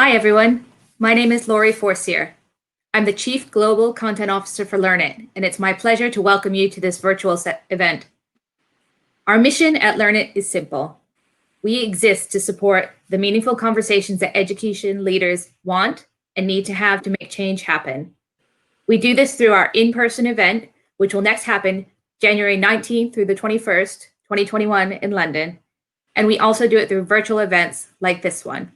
Hi, everyone. My name is Lori Forcier. I'm the Chief Global Content Officer for Learn It, and it's my pleasure to welcome you to this virtual event. Our mission at Learn It is simple. We exist to support the meaningful conversations that education leaders want and need to have to make change happen. We do this through our in-person event, which will next happen January 19th through the 21st, 2021 in London. And we also do it through virtual events like this one.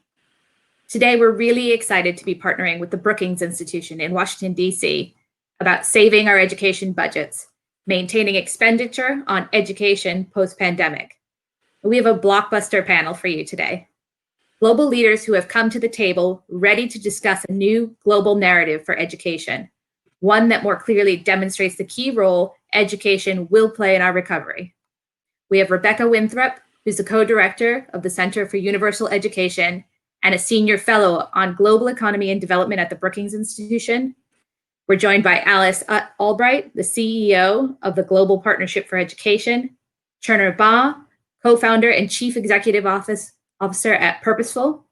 Today, we're really excited to be partnering with the Brookings Institution in Washington, D.C. about saving our education budgets, maintaining expenditure on education post-pandemic. We have a blockbuster panel for you today. Global leaders who have come to the table ready to discuss a new global narrative for education, one that more clearly demonstrates the key role education will play in our recovery. We have Rebecca Winthrop, who's the co-director of the Center for Universal Education and a senior fellow on global economy and development at the Brookings Institution. We're joined by Alice Albright, the CEO of the Global Partnership for Education, Cherner Ba, co-founder and chief executive officer at Purposeful,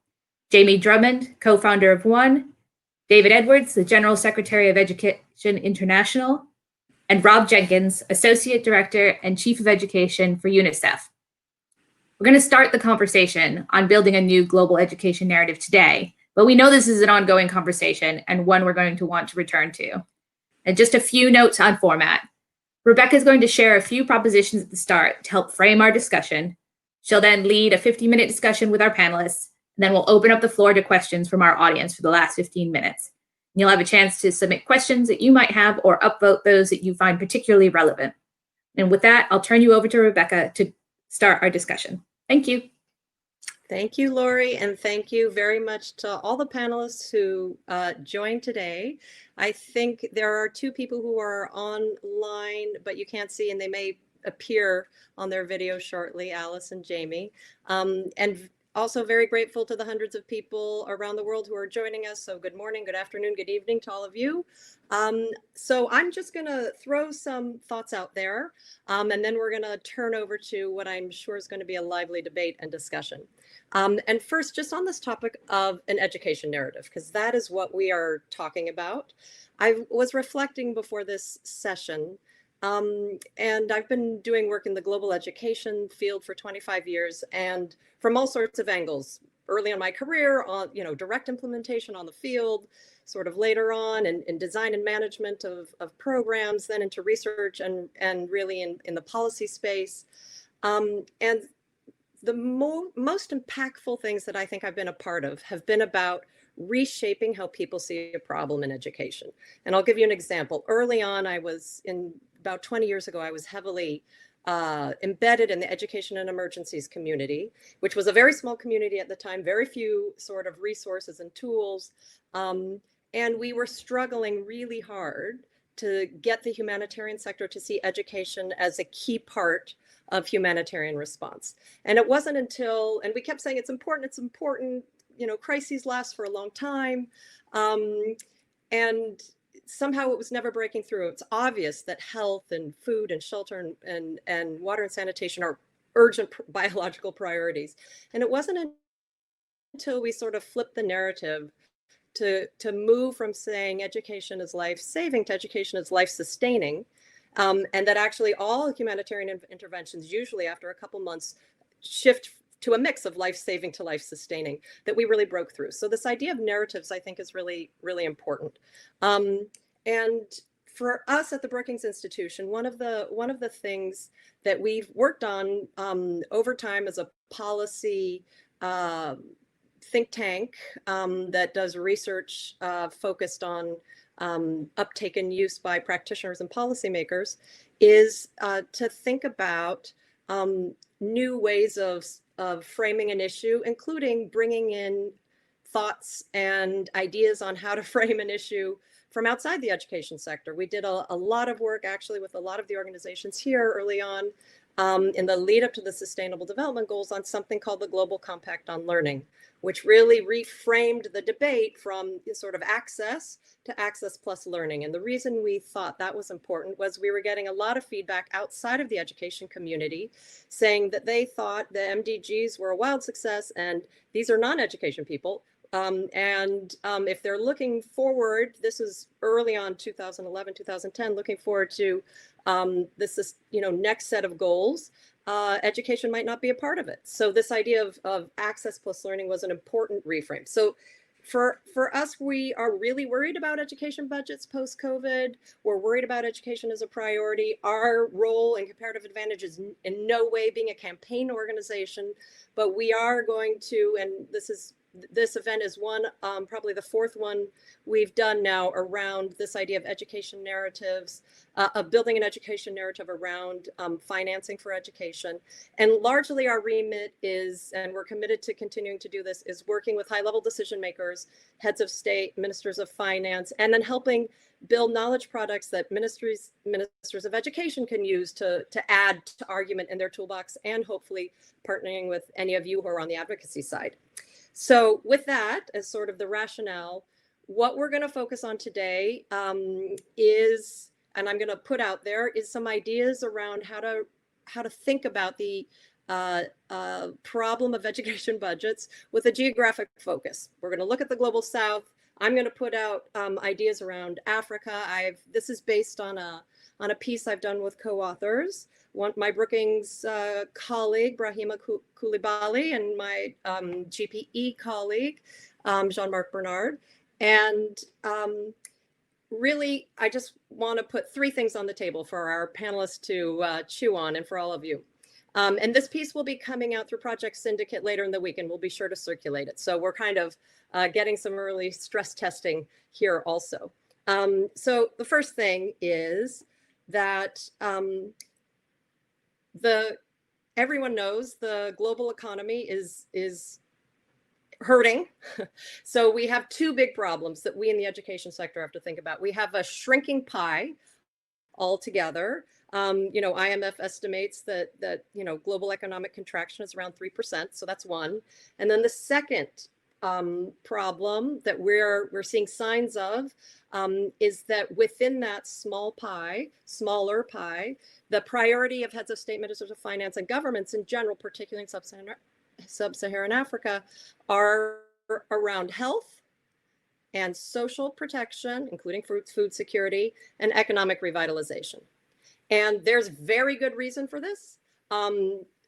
Jamie Drummond, co-founder of One, David Edwards, the general secretary of Education International, and Rob Jenkins, associate director and chief of education for UNICEF. We're going to start the conversation on building a new global education narrative today, but we know this is an ongoing conversation and one we're going to want to return to. And just a few notes on format. Rebecca is going to share a few propositions at the start to help frame our discussion. She'll then lead a 50-minute discussion with our panelists, and then we'll open up the floor to questions from our audience for the last 15 minutes. And you'll have a chance to submit questions that you might have or upvote those that you find particularly relevant. And with that, I'll turn you over to Rebecca to start our discussion. Thank you. Thank you, Lori, and thank you very much to all the panelists who joined today. I think there are two people who are online, but you can't see, and they may appear on their video shortly, Alice and Jamie. And also very grateful to the hundreds of people around the world who are joining us. So good morning, good afternoon, good evening to all of you. So I'm just going to throw some thoughts out there, and then we're going to turn over to what I'm sure is going to be a lively debate and discussion. And first, just on this topic of an education narrative, because that is what we are talking about. I was reflecting before this session, and I've been doing work in the global education field for 25 years, and from all sorts of angles. Early in my career, on direct implementation on the field, sort of later on in design and management of programs, then into research and really in the policy space. And the most impactful things that I think I've been a part of have been about reshaping how people see a problem in education. And I'll give you an example. Early on, about 20 years ago, I was heavily embedded in the education and emergencies community, which was a very small community at the time, very few sort of resources and tools. And we were struggling really hard to get the humanitarian sector to see education as a key part of humanitarian response. And it wasn't until, and we kept saying it's important, crises last for a long time. And somehow it was never breaking through. It's obvious that health and food and shelter and water and sanitation are urgent biological priorities. And it wasn't until we sort of flipped the narrative to move from saying education is life-saving to education is life-sustaining, and that actually all humanitarian interventions, usually after a couple months, shift to a mix of life-saving to life-sustaining, that we really broke through. So this idea of narratives, I think, is really, really important. And for us at the Brookings Institution, one of the things that we've worked on over time as a policy think tank that does research focused on uptake and use by practitioners and policymakers is to think about new ways of framing an issue, including bringing in thoughts and ideas on how to frame an issue from outside the education sector. We did a lot of work actually with a lot of the organizations here early on in the lead up to the Sustainable Development Goals on something called the Global Compact on Learning, which really reframed the debate from sort of access to access plus learning. And the reason we thought that was important was we were getting a lot of feedback outside of the education community saying that they thought the MDGs were a wild success, and these are non-education people. If they're looking forward, this is early on 2011, 2010, looking forward to this is, next set of goals, education might not be a part of it. So this idea of access plus learning was an important reframe. So for us, we are really worried about education budgets post-COVID. We're worried about education as a priority. Our role in Comparative Advantage is in no way being a campaign organization, but we are going to, and this event is one, probably the fourth one we've done now around this idea of education narratives, of building an education narrative around financing for education. And largely our remit is, and we're committed to continuing to do this, is working with high-level decision makers, heads of state, ministers of finance, and then helping build knowledge products that ministers of education can use to add to argument in their toolbox, and hopefully partnering with any of you who are on the advocacy side. So with that as sort of the rationale, what we're going to focus on today is, and I'm going to put out there, is some ideas around how to think about the problem of education budgets with a geographic focus. We're going to look at the Global South. I'm going to put out ideas around Africa. This is based on a piece I've done with co-authors. My Brookings colleague, Brahima Koulibaly, and my GPE colleague, Jean-Marc Bernard. And really, I just want to put three things on the table for our panelists to chew on, and for all of you. And this piece will be coming out through Project Syndicate later in the week, and we'll be sure to circulate it. So we're kind of getting some early stress testing here also. So the first thing is that everyone knows the global economy is hurting. So we have two big problems that we in the education sector have to think about. We have a shrinking pie altogether. IMF estimates that global economic contraction is around 3%. So that's one. And then the second problem that we're seeing signs of is that within that smaller pie, the priority of heads of state, ministers of finance, and governments in general, particularly in sub-Saharan Africa, are around health and social protection, including food security, and economic revitalization. And there's very good reason for this.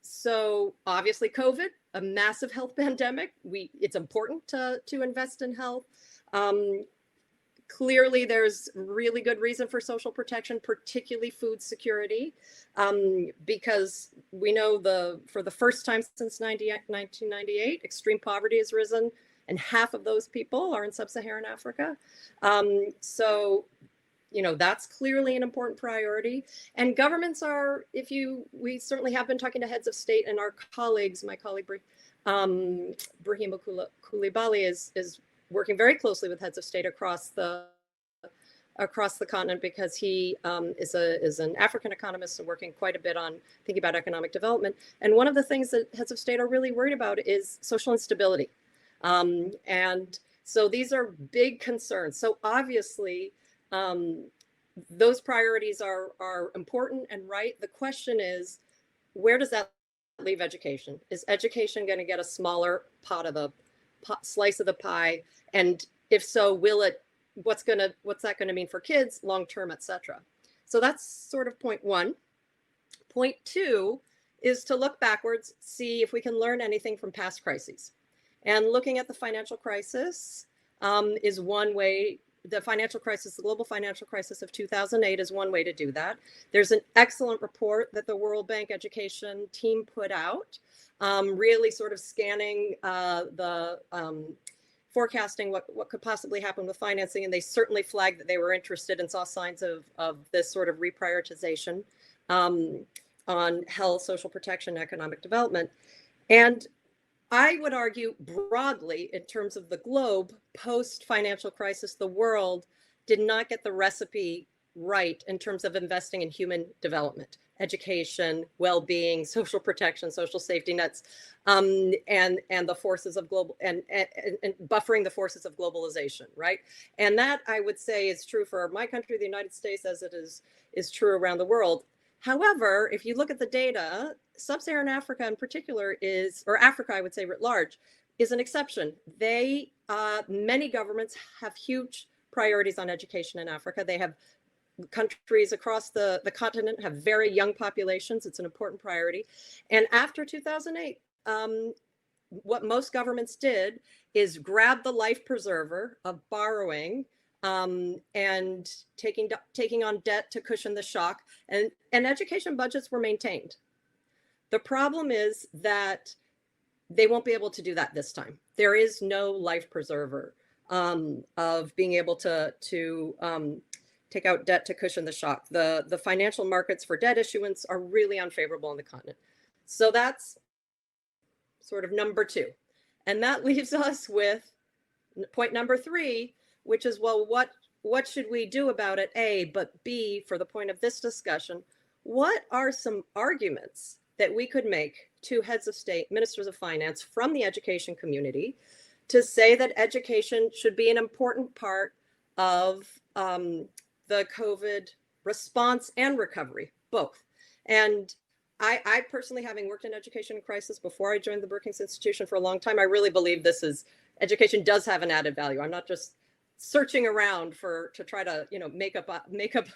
So obviously COVID, a massive health pandemic, it's important to invest in health. Clearly, there's really good reason for social protection, particularly food security, because we know for the first time since 1998, extreme poverty has risen, and half of those people are in sub-Saharan Africa. So that's clearly an important priority. And governments are, we certainly have been talking to heads of state, and our colleagues, my colleague Brahima Koulibaly is working very closely with heads of state across the continent, because he is an African economist and working quite a bit on thinking about economic development. And one of the things that heads of state are really worried about is social instability. And so these are big concerns. So obviously, those priorities are important and right. The question is, where does that leave education? Is education going to get a smaller slice of the pie? And if so, what's that going to mean for kids long term, et cetera? So that's sort of point one. Point two is to look backwards, see if we can learn anything from past crises. And looking at the financial crisis is one way. The global financial crisis of 2008 is one way to do that. There's an excellent report that the World Bank education team put out, really sort of scanning forecasting what could possibly happen with financing. And they certainly flagged that they were interested and saw signs of this sort of reprioritization on health, social protection, economic development. And I would argue broadly, in terms of the globe, post-financial crisis, the world did not get the recipe right in terms of investing in human development. education, well-being, social protection, social safety nets, and the forces of global and buffering the forces of globalization, right? And that, I would say, is true for my country, the United States, as it is true around the world. However, if you look at the data, sub-Saharan Africa in particular or Africa, I would say writ large, is an exception. Many governments have huge priorities on education in Africa. They have countries across the continent have very young populations. It's an important priority. And after 2008, what most governments did is grab the life preserver of borrowing and taking on debt to cushion the shock, and education budgets were maintained. The problem is that they won't be able to do that this time. There is no life preserver of being able to take out debt to cushion the shock. The financial markets for debt issuance are really unfavorable on the continent. So that's sort of number two. And that leaves us with point number three, which is, well, what should we do about it? A, but B, for the point of this discussion, what are some arguments that we could make to heads of state, ministers of finance from the education community to say that education should be an important part of the COVID response and recovery, both? And I personally, having worked in education crisis before I joined the Brookings Institution for a long time, I really believe education does have an added value. I'm not just searching around to try to make up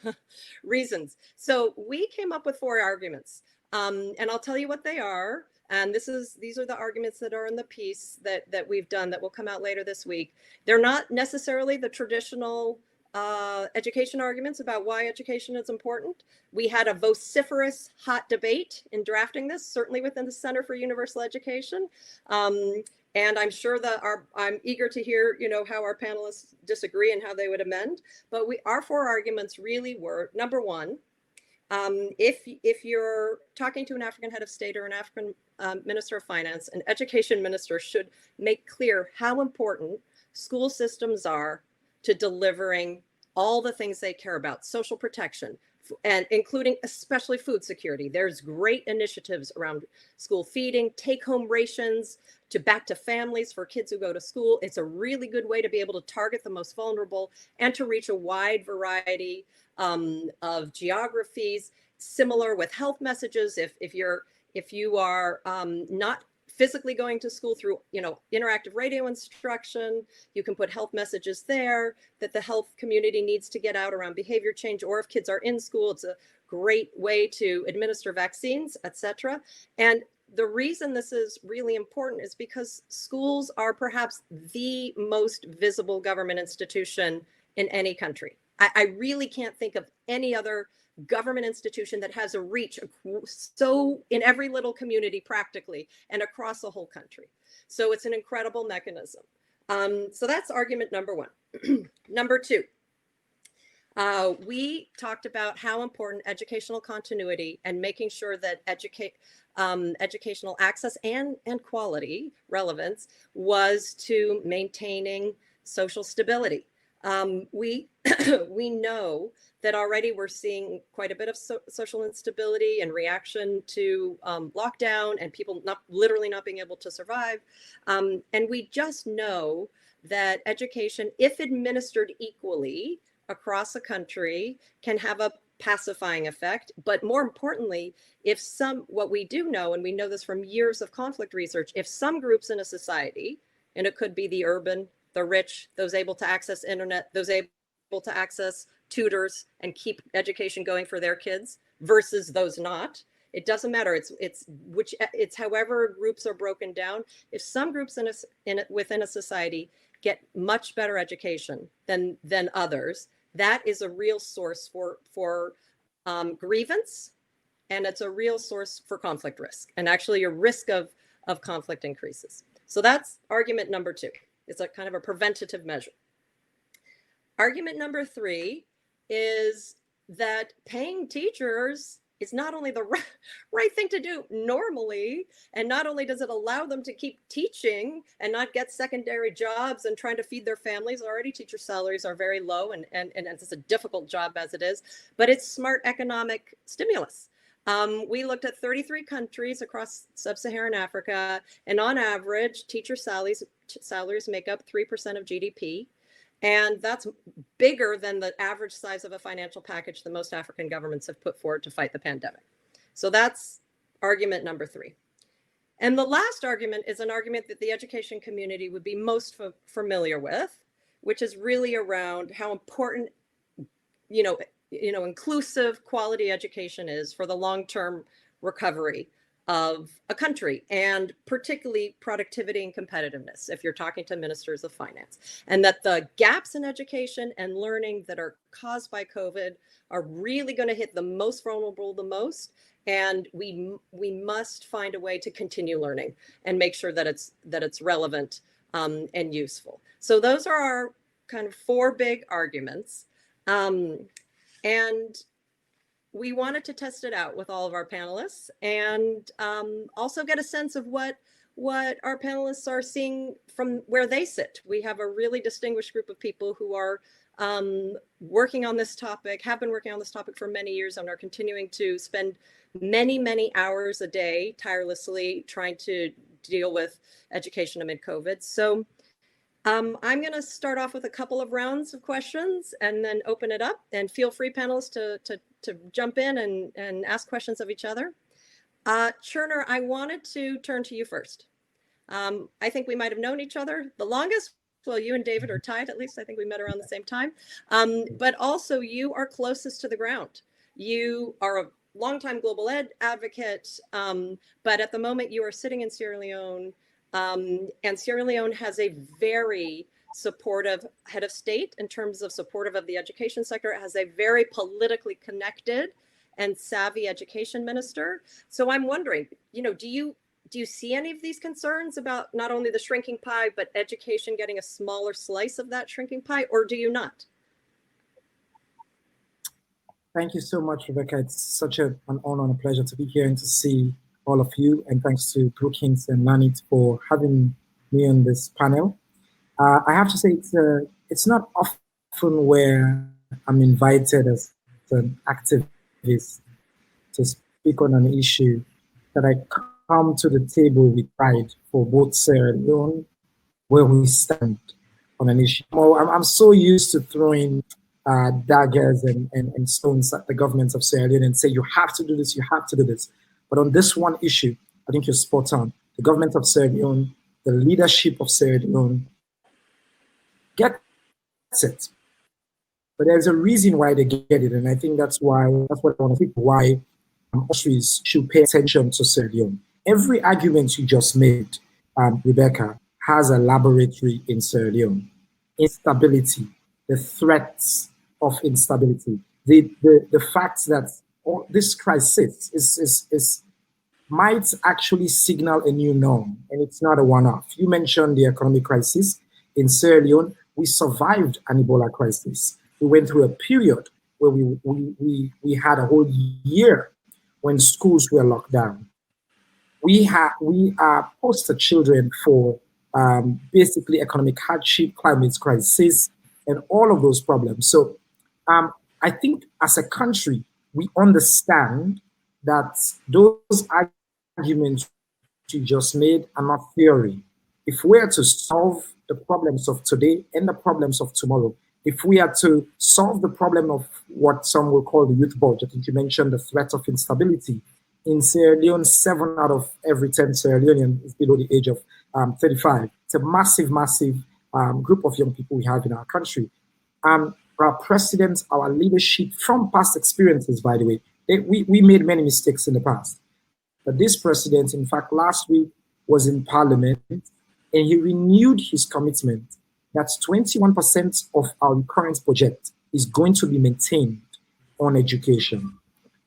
reasons. So we came up with 4 arguments, and I'll tell you what they are. And these are the arguments that are in the piece that we've done that will come out later this week. They're not necessarily the traditional education arguments about why education is important. We had a vociferous, hot debate in drafting this, certainly within the Center for Universal Education. And I'm sure that I'm eager to hear, how our panelists disagree and how they would amend. But our 4 arguments really were, number one, if you're talking to an African head of state or an African minister of finance, an education minister should make clear how important school systems are to delivering all the things they care about: social protection, and including especially food security. There's great initiatives around school feeding, take-home rations back to families for kids who go to school. It's a really good way to be able to target the most vulnerable and to reach a wide variety of geographies. Similar with health messages. If you are not physically going to school through, interactive radio instruction, you can put health messages there that the health community needs to get out around behavior change. Or if kids are in school, it's a great way to administer vaccines, etc. And the reason this is really important is because schools are perhaps the most visible government institution in any country. I really can't think of any other government institution that has a reach so in every little community practically and across the whole country. So it's an incredible mechanism. So that's argument number one. Number two, we talked about how important educational continuity and making sure that educational access and quality relevance was to maintaining social stability. We know that already we're seeing quite a bit of social instability and reaction to lockdown and people literally not being able to survive. And we just know that education, if administered equally across the country, can have a pacifying effect. But more importantly, what we do know, and we know this from years of conflict research, if some groups in a society, and it could be the urban, the rich, those able to access internet, those able to access tutors and keep education going for their kids versus those not. It doesn't matter. It's however groups are broken down. If some groups within a society get much better education than others, that is a real source for grievance, and it's a real source for conflict risk. And actually, your risk of conflict increases. So that's argument number two. It's a kind of a preventative measure. Argument number three is that paying teachers is not only the right thing to do normally, and not only does it allow them to keep teaching and not get secondary jobs and trying to feed their families. Already teacher salaries are very low, and it's a difficult job as it is, but it's smart economic stimulus. We looked at 33 countries across sub-Saharan Africa, and on average, teacher salaries make up 3% of GDP. And that's bigger than the average size of a financial package that most African governments have put forward to fight the pandemic. So that's argument number 3. And the last argument is an argument that the education community would be most familiar with, which is really around how important, inclusive quality education is for the long-term recovery of a country, and particularly productivity and competitiveness, if you're talking to ministers of finance, and that the gaps in education and learning that are caused by COVID are really going to hit the most vulnerable the most. And we must find a way to continue learning and make sure that it's relevant and useful. So those are our kind of 4 big arguments. And we wanted to test it out with all of our panelists, and also get a sense of what our panelists are seeing from where they sit. We have a really distinguished group of people who are working on this topic, have been working on this topic for many years, and are continuing to spend many, many hours a day tirelessly trying to deal with education amid COVID. So I'm going to start off with a couple of rounds of questions and then open it up, and feel free, panelists, to jump in and ask questions of each other. Cherner, I wanted to turn to you first. I think we might have known each other the longest. Well, you and David are tied, at least. I think we met around the same time. But also, you are closest to the ground. You are a longtime global ed advocate, but at the moment you are sitting in Sierra Leone, and Sierra Leone has a very supportive head of state in terms of supportive of the education sector. It has a very politically connected and savvy education minister. So I'm wondering, do you see any of these concerns about not only the shrinking pie, but education getting a smaller slice of that shrinking pie, or do you not? Thank you so much, Rebecca. It's such an honor and a pleasure to be here and to see all of you. And thanks to Brookings and Nanit for having me on this panel. I have to say, it's not often where I'm invited as an activist to speak on an issue that I come to the table with pride for both Sierra Leone, where we stand on an issue. Well, I'm so used to throwing daggers and stones at the government of Sierra Leone and say, you have to do this, you have to do this. But on this one issue, I think you're spot on. The government of Sierra Leone, the leadership of Sierra Leone gets it. But there's a reason why they get it, and I think that's what I want to think, why countries should pay attention to Sierra Leone. Every argument you just made, Rebecca, has a laboratory in Sierra Leone. Instability, the threats of instability, the fact that this crisis might actually signal a new norm, and it's not a one-off. You mentioned the economic crisis. In Sierra Leone, we survived an Ebola crisis. We went through a period where we had a whole year when schools were locked down. We are poster children for basically economic hardship, climate crisis, and all of those problems. So I think as a country, we understand that those arguments you just made are not theory. If we are to solve the problems of today and the problems of tomorrow, if we are to solve the problem of what some will call the youth bulge, I think you mentioned the threat of instability. In Sierra Leone, 7 out of every 10 Sierra Leoneans is below the age of 35. It's a massive, massive group of young people we have in our country. Our presidents, our leadership, from past experiences, by the way, we made many mistakes in the past. But this president, in fact, last week was in Parliament, and he renewed his commitment that 21% of our current budget is going to be maintained on education.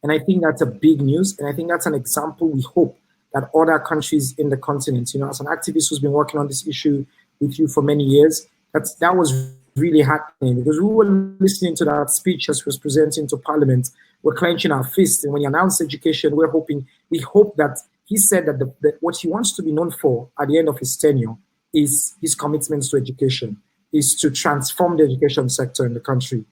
And I think that's a big news. And I think that's an example we hope that other countries in the continent, as an activist who's been working on this issue with you for many years, that was really happening, because we were listening to that speech as he was presenting to Parliament. We're clenching our fists. And when he announced education, we hope that he said that what he wants to be known for at the end of his tenure is his commitments to education, is to transform the education sector in the country.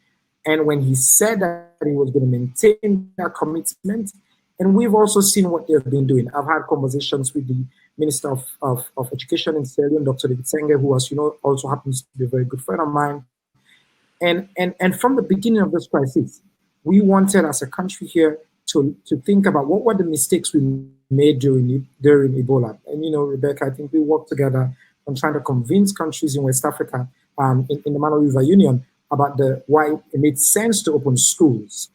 And when he said that he was going to maintain that commitment And we've also seen what they've been doing. I've had conversations with the Minister of Education in Sierra Leone, Dr. David Senge, who, as you know, also happens to be a very good friend of mine. And from the beginning of this crisis, we wanted as a country here to think about what were the mistakes we made during Ebola. And, you know, Rebecca, I think we worked together on trying to convince countries in West Africa, in the Mano River Union, about why it made sense to open schools,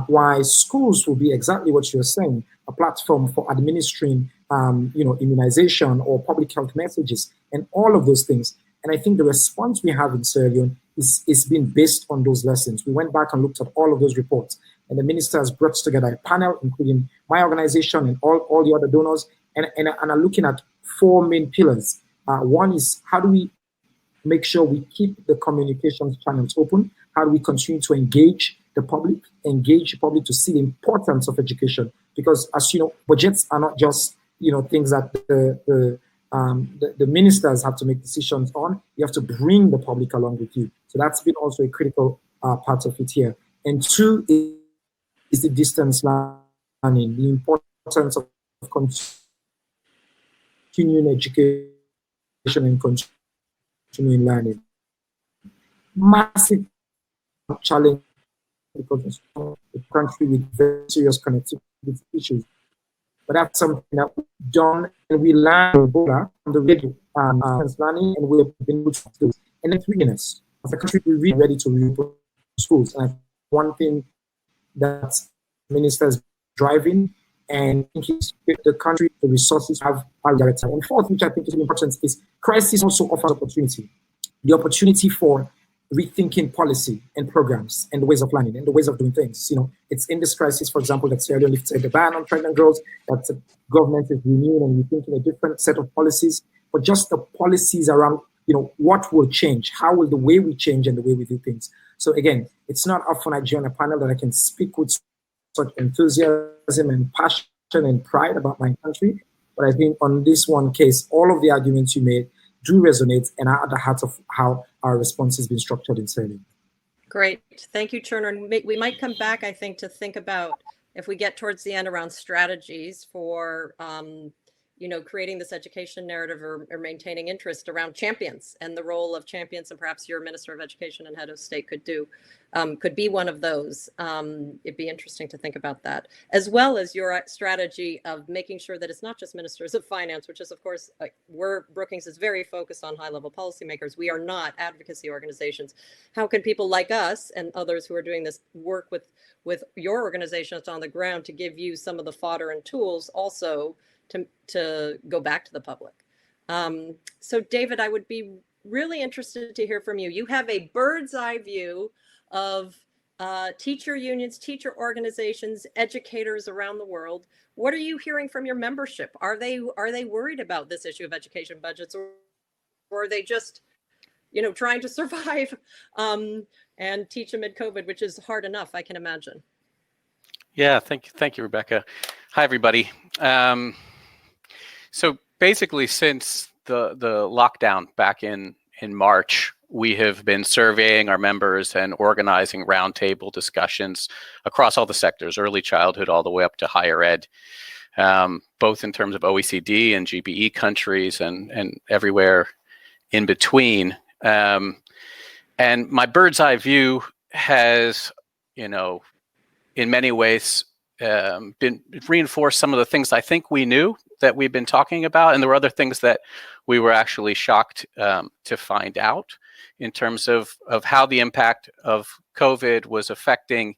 why schools will be exactly what you're saying, a platform for administering, immunization or public health messages, and all of those things. And I think the response we have in Sierra Leone is being based on those lessons. We went back and looked at all of those reports, and the minister has brought together a panel, including my organization and all the other donors, and are looking at four main pillars. One is, how do we make sure we keep the communications channels open? How do we continue to engage the public to see the importance of education? Because, as you know, budgets are not just, things that the ministers have to make decisions on. You have to bring the public along with you. So that's been also a critical part of it here. And two is the distance learning, the importance of continuing education and continuing learning. Massive challenge because it's a country with very serious connectivity issues. But that's something that we've done, and we learned from the radio learning, and we've been able to do. And it's readiness. As a country, we're really ready to reopen schools. And one thing that ministers driving, and I think the country, the resources are directed. And fourth, which I think is important, is crisis also offers opportunity. The opportunity for rethinking policy and programs and the ways of learning and the ways of doing things. It's in this crisis, for example, that Sierra Leone lifted the ban on pregnant girls, that the government is renewing and rethinking a different set of policies, but just the policies around, what will change? How will the way we change and the way we do things? So again, it's not up for Nigeria on a panel that I can speak with such enthusiasm and passion and pride about my country. But I think on this one case, all of the arguments you made do resonate and are at the heart of how our response has been structured in Sierra Leone. Great. Thank you, Turner. And we might come back, I think, to think about, if we get towards the end, around strategies for creating this education narrative or maintaining interest around champions and the role of champions, and perhaps your Minister of Education and Head of State could be one of those. It'd be interesting to think about that, as well as your strategy of making sure that it's not just ministers of finance, which is, of course, Brookings is very focused on high-level policymakers. We are not advocacy organizations. How can people like us and others who are doing this work with your organization that's on the ground to give you some of the fodder and tools also to go back to the public? So David, I would be really interested to hear from you. You have a bird's eye view of teacher unions, teacher organizations, educators around the world. What are you hearing from your membership? Are they worried about this issue of education budgets, or are they just, trying to survive and teach amid COVID, which is hard enough, I can imagine? Yeah, thank you, Rebecca. Hi, everybody. So basically, since the lockdown back in March, we have been surveying our members and organizing roundtable discussions across all the sectors, early childhood all the way up to higher ed, both in terms of OECD and GBE countries and everywhere in between. And my bird's eye view has, in many ways, been reinforced some of the things I think we knew that we've been talking about, and there were other things that we were actually shocked to find out in terms of how the impact of COVID was affecting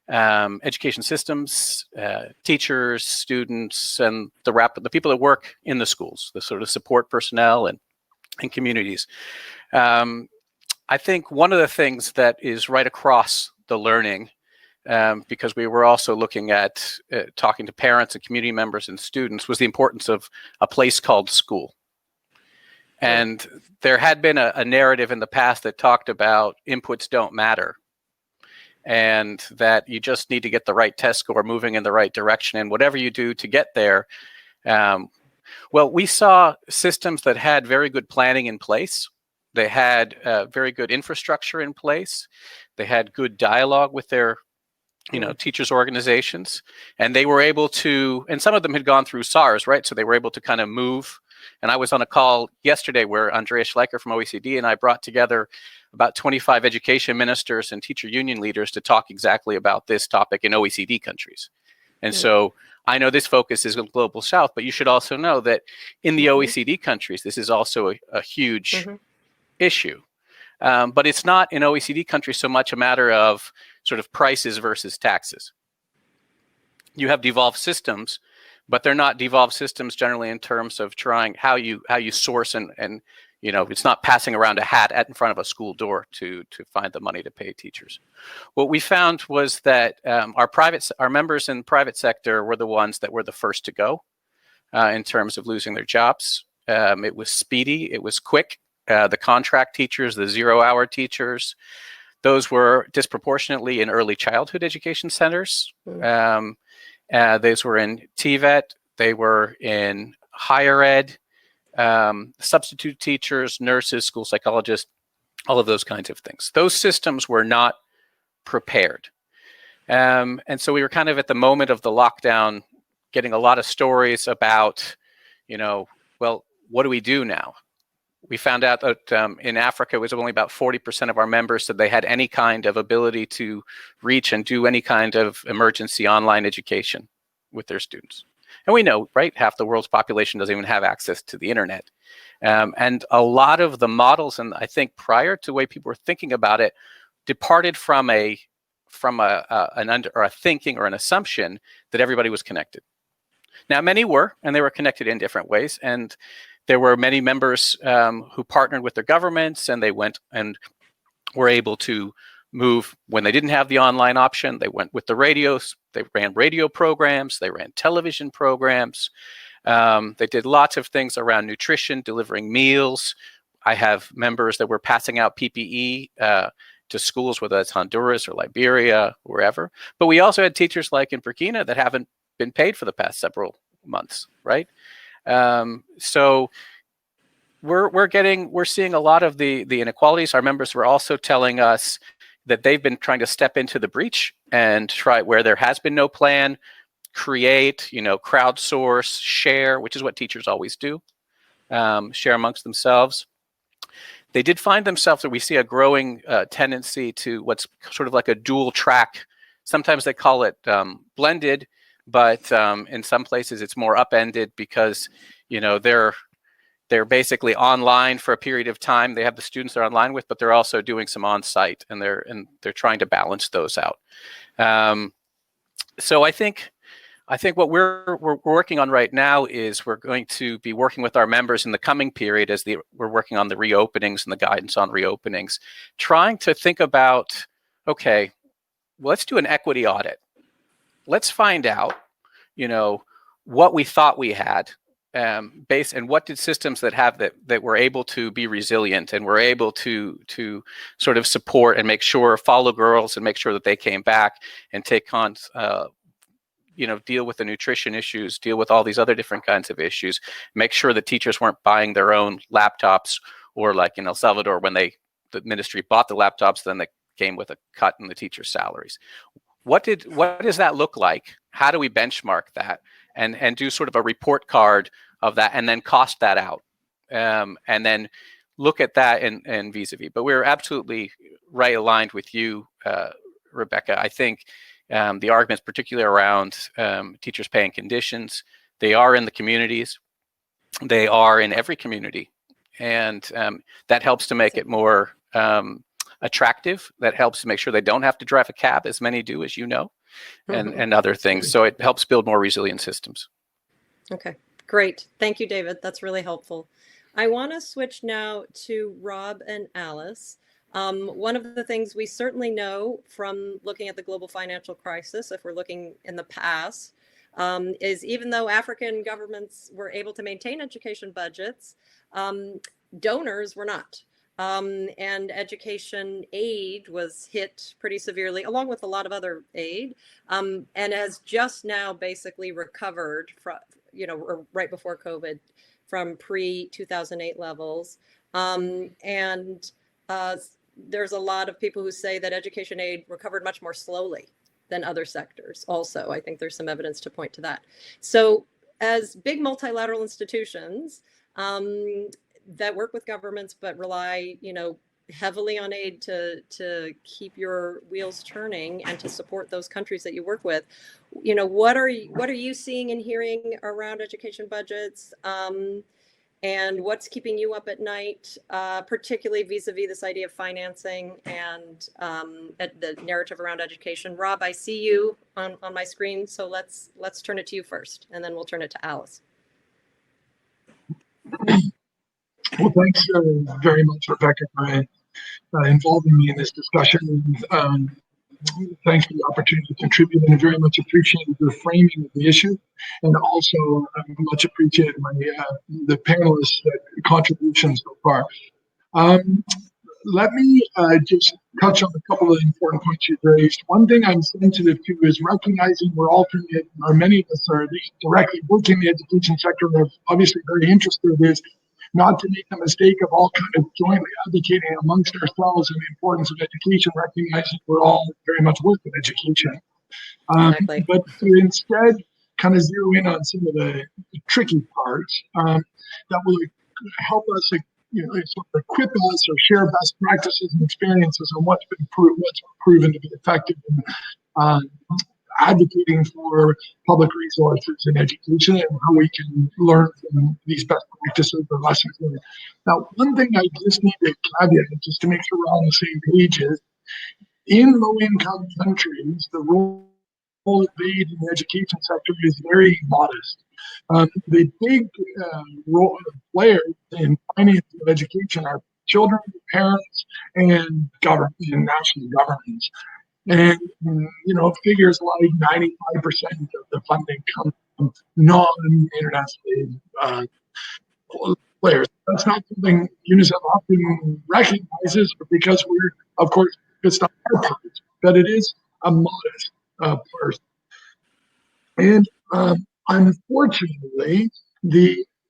education systems, teachers, students, and the people that work in the schools, the sort of support personnel and communities. I think one of the things that is right across the learning, because we were also looking at talking to parents and community members and students, was the importance of a place called school. And there had been a narrative in the past that talked about inputs don't matter, and that you just need to get the right test score moving in the right direction, and whatever you do to get there. Well, we saw systems that had very good planning in place. They had very good infrastructure in place. They had good dialogue with their teachers organizations, and they were able to, and some of them had gone through SARS, right? So they were able to kind of move. And I was on a call yesterday where Andreas Schleicher from OECD and I brought together about 25 education ministers and teacher union leaders to talk exactly about this topic in OECD countries. And so I know this focus is on Global South, but you should also know that in the OECD countries, this is also a huge issue. But it's not in OECD countries so much a matter of sort of prices versus taxes. You have devolved systems, but they're not devolved systems generally in terms of trying how you source and it's not passing around a hat in front of a school door to find the money to pay teachers. What we found was that our members in the private sector were the ones that were the first to go in terms of losing their jobs. It was speedy, it was quick. The contract teachers, the 0-hour teachers, those were disproportionately in early childhood education centers. Those were in TVET, they were in higher ed, substitute teachers, nurses, school psychologists, all of those kinds of things. Those systems were not prepared. And so we were kind of at the moment of the lockdown getting a lot of stories about, well, what do we do now? We found out that in Africa, it was only about 40% of our members said they had any kind of ability to reach and do any kind of emergency online education with their students. And we know, right, half the world's population doesn't even have access to the internet. And a lot of the models, and I think prior to the way people were thinking about it, departed from a thinking or an assumption that everybody was connected. Now, many were, and they were connected in different ways. And there were many members who partnered with their governments, and they went and were able to move when they didn't have the online option. They went with the radios. They ran radio programs. They ran television programs. They did lots of things around nutrition, delivering meals. I have members that were passing out PPE to schools, whether it's Honduras or Liberia, wherever. But we also had teachers like in Burkina that haven't been paid for the past several months, right? So we're seeing a lot of the inequalities. Our members were also telling us that they've been trying to step into the breach and try where there has been no plan, create, crowdsource, share, which is what teachers always do, share amongst themselves. They did find themselves that we see a growing tendency to what's sort of like a dual track. Sometimes they call it blended, but in some places it's more upended because they're basically online for a period of time. They have the students they're online with, but they're also doing some on-site, and they're trying to balance those out. So I think what we're working on right now is we're going to be working with our members in the coming period as we're working on the reopenings and the guidance on reopenings, trying to think about, okay, well, let's do an equity audit. Let's find out, what we thought we had, and what did systems that were able to be resilient and were able to sort of support and make sure, follow girls and make sure that they came back and take on, deal with the nutrition issues, deal with all these other different kinds of issues, make sure that teachers weren't buying their own laptops, or like in El Salvador, when the ministry bought the laptops, then they came with a cut in the teachers' salaries. What does that look like? How do we benchmark that and do sort of a report card of that, and then cost that out, and then look at that and vis-a-vis. But we're absolutely right aligned with you, Rebecca. I think the arguments, particularly around teachers' pay and conditions, they are in the communities. They are in every community, and that helps to make it more attractive. That helps to make sure they don't have to drive a cab, as many do, as you know, and other things. So it helps build more resilient systems. Okay, great. Thank you, David. That's really helpful. I want to switch now to Rob and Alice. One of the things we certainly know from looking at the global financial crisis, if we're looking in the past, is even though African governments were able to maintain education budgets, donors were not. And education aid was hit pretty severely, along with a lot of other aid, and has just now basically recovered from, right before COVID, from pre-2008 levels. And there's a lot of people who say that education aid recovered much more slowly than other sectors also. I think there's some evidence to point to that. So as big multilateral institutions that work with governments but rely, heavily on aid to keep your wheels turning and to support those countries that you work with, what are you seeing and hearing around education budgets? And what's keeping you up at night, particularly vis-a-vis this idea of financing and the narrative around education? Rob, I see you on my screen, so let's turn it to you first, and then we'll turn it to Alice. Well, thanks very much, Rebecca, for involving me in this discussion. Thanks for the opportunity to contribute, and I very much appreciate your framing of the issue, and also much appreciated the panelists' contributions so far. Let me just touch on a couple of important points you've raised. One thing I'm sensitive to is recognizing we're alternate, or many of us are directly working in the education sector, and are obviously very interested in this, not to make the mistake of all kind of jointly advocating amongst ourselves on the importance of education, recognizing we're all very much work with education. Exactly. But to instead kind of zero in on some of the tricky parts that will help us, sort of equip us or share best practices and experiences on what's proven to be effective in advocating for public resources in education, and how we can learn from these best practices or lessons learned. Now, one thing I just need to caveat, just to make sure we're all on the same page, is in low-income countries, the role of aid in the education sector is very modest. The big role of players in financing of education are children, parents, and government and national governments. And, figures like 95% of the funding comes from non-international players. That's not something UNICEF often recognizes, because we're, of course, it's not our part, but it is a modest part. And unfortunately,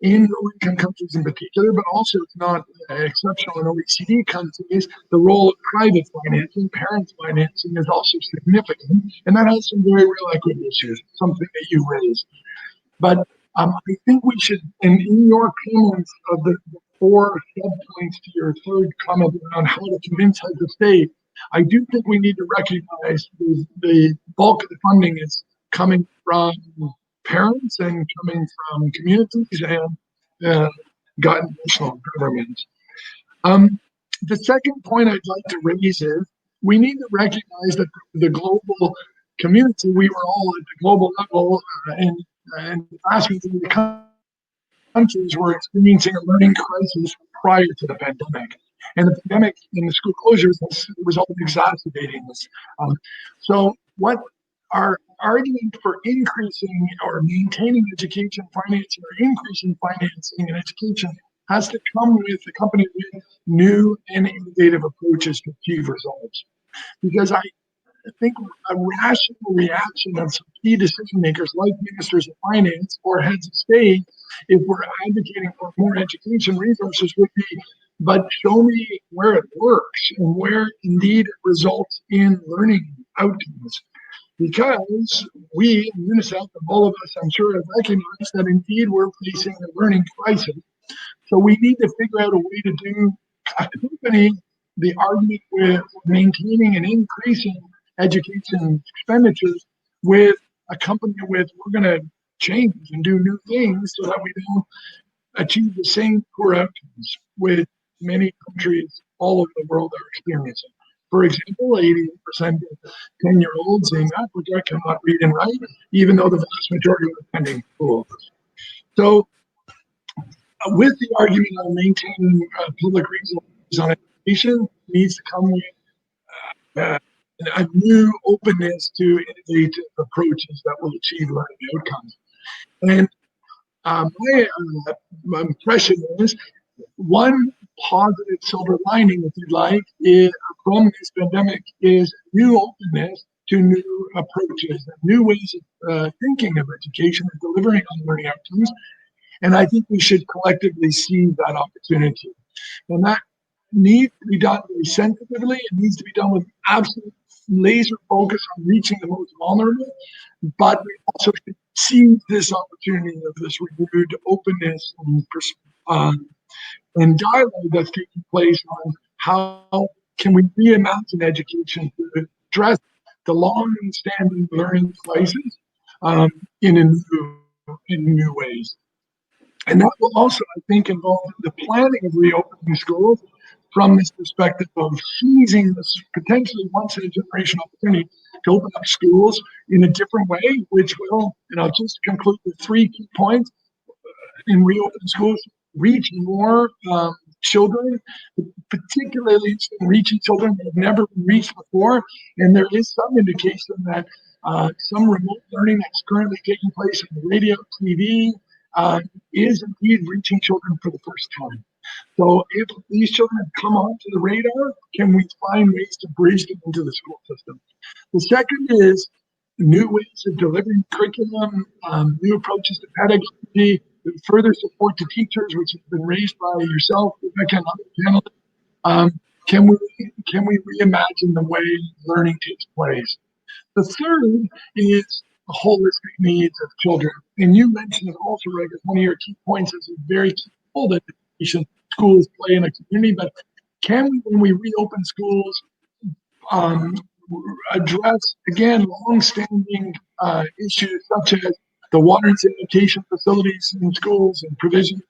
in low-income countries in particular, but also it's not exceptional in OECD countries, the role of private financing, parent financing, is also significant, and that has some very real equity issues, something that you raised. But I think we should, and in your comments of the 4 sub-points to your third comment on how to convince heads of state, I do think we need to recognize the bulk of the funding is coming from parents and coming from communities and national governments. The second point I'd like to raise is we need to recognize that the global community, we were all at the global level, and asking the countries were experiencing a learning crisis prior to the pandemic. And the pandemic and the school closures has resulted in exacerbating this. So what our argument for increasing or maintaining education financing, or increasing financing in education, has to come with accompanied with new and innovative approaches to achieve results. Because I think a rational reaction of some key decision makers like ministers of finance or heads of state, if we're advocating for more education resources, would be, but show me where it works and where indeed it results in learning outcomes. Because we, UNICEF, and all of us, I'm sure, have recognized that indeed we're facing a learning crisis. So we need to figure out a way to accompany the argument with maintaining and increasing education expenditures with we're going to change and do new things so that we don't achieve the same poor outcomes with many countries all over the world are experiencing. For example, 88% of 10-year-olds in Africa cannot read and write, even though the vast majority are attending schools. So with the argument on maintaining public resources on education, needs to come with a new openness to innovative approaches that will achieve learning outcomes. And my impression is, one positive silver lining, if you'd like, is from this pandemic is new openness to new approaches, new ways of thinking of education and delivering on learning outcomes. And I think we should collectively seize that opportunity. And that needs to be done very sensitively. It needs to be done with absolute laser focus on reaching the most vulnerable. But we also should seize this opportunity of this renewed openness and dialogue that's taking place on how can we reimagine education to address the long-standing learning crisis in new ways. And that will also, I think, involve the planning of reopening schools from this perspective of seizing this potentially once-in-a-generation opportunity to open up schools in a different way, which will, and I'll just conclude with 3 key points in reopening schools: reach more children, particularly reaching children that have never been reached before. And there is some indication that some remote learning that's currently taking place on the radio, TV, is indeed reaching children for the first time. So if these children have come onto the radar, can we find ways to bridge them into the school system? The second is new ways of delivering curriculum, new approaches to pedagogy, further support to teachers, which has been raised by yourself, Rebecca, and other panelists. Can we reimagine the way learning takes place? The third is the holistic needs of children. And you mentioned it also, Reg, as one of your key points is a very key role that education schools play in a community. But can we, when we reopen schools, address, again, long-standing issues such as the water and sanitation facilities in schools and provision,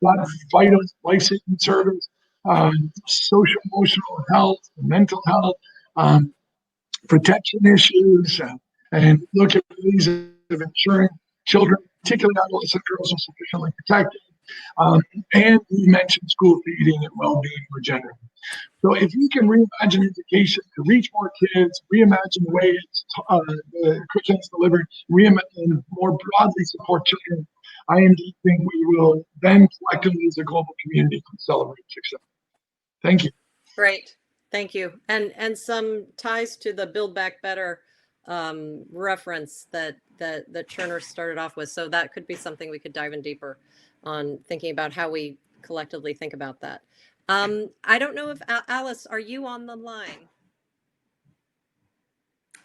that vital life-saving service, social emotional health, mental health, protection issues, and look at ways of ensuring children, particularly adolescent girls, are sufficiently protected. And you mentioned school feeding and well-being for gender. So if we can reimagine education to reach more kids, reimagine the way the curriculum is delivered, and more broadly support children, I indeed think we will then collectively as a global community can celebrate success. Thank you. Great. Thank you. And some ties to the Build Back Better reference that Cherner started off with. So that could be something we could dive in deeper on, thinking about how we collectively think about that. I don't know if Alice, are you on the line?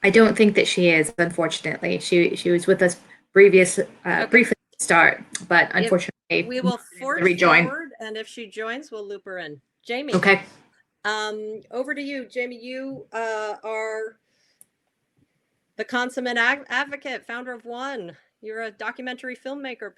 I don't think that she is, unfortunately. She was with us briefly at the start, but unfortunately we will force rejoin. Forward, and if she joins, we'll loop her in. Jamie. Okay. Over to you, Jamie. You are the consummate advocate, founder of One. You're a documentary filmmaker,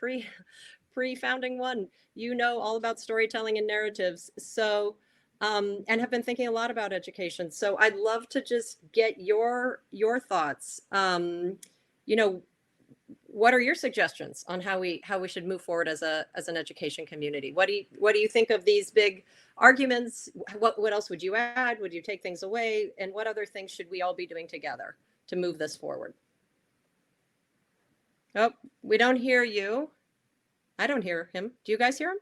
pre-founding One. You know all about storytelling and narratives. So, and have been thinking a lot about education. So I'd love to just get your thoughts. You know, what are your suggestions on how we should move forward as an education community? What do you think of these big arguments? What else would you add? Would you take things away? And what other things should we all be doing together to move this forward? Oh, we don't hear you. I don't hear him. Do you guys hear him?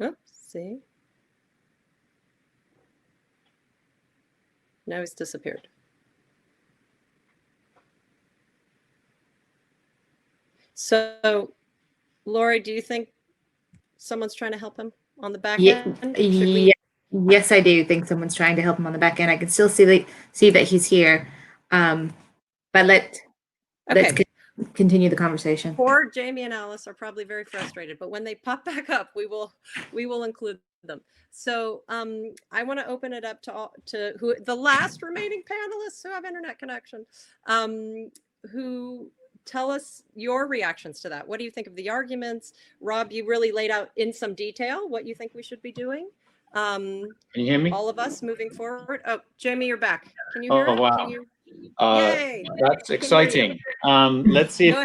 Oops, see. Now he's disappeared. So, Lori, do you think someone's trying to help him on the back end? Yes, I do think someone's trying to help him on the back end. I can still see that he's here, but let's continue the conversation. Poor Jamie and Alice are probably very frustrated, but when they pop back up, we will include them. So I want to open it up to who the last remaining panelists who have internet connection, who tell us your reactions to that. What do you think of the arguments? Rob, you really laid out in some detail what you think we should be doing. Can you hear me? All of us moving forward. Oh, Jamie, you're back. Can you hear Oh, wow. Yay. That's exciting. Let's see if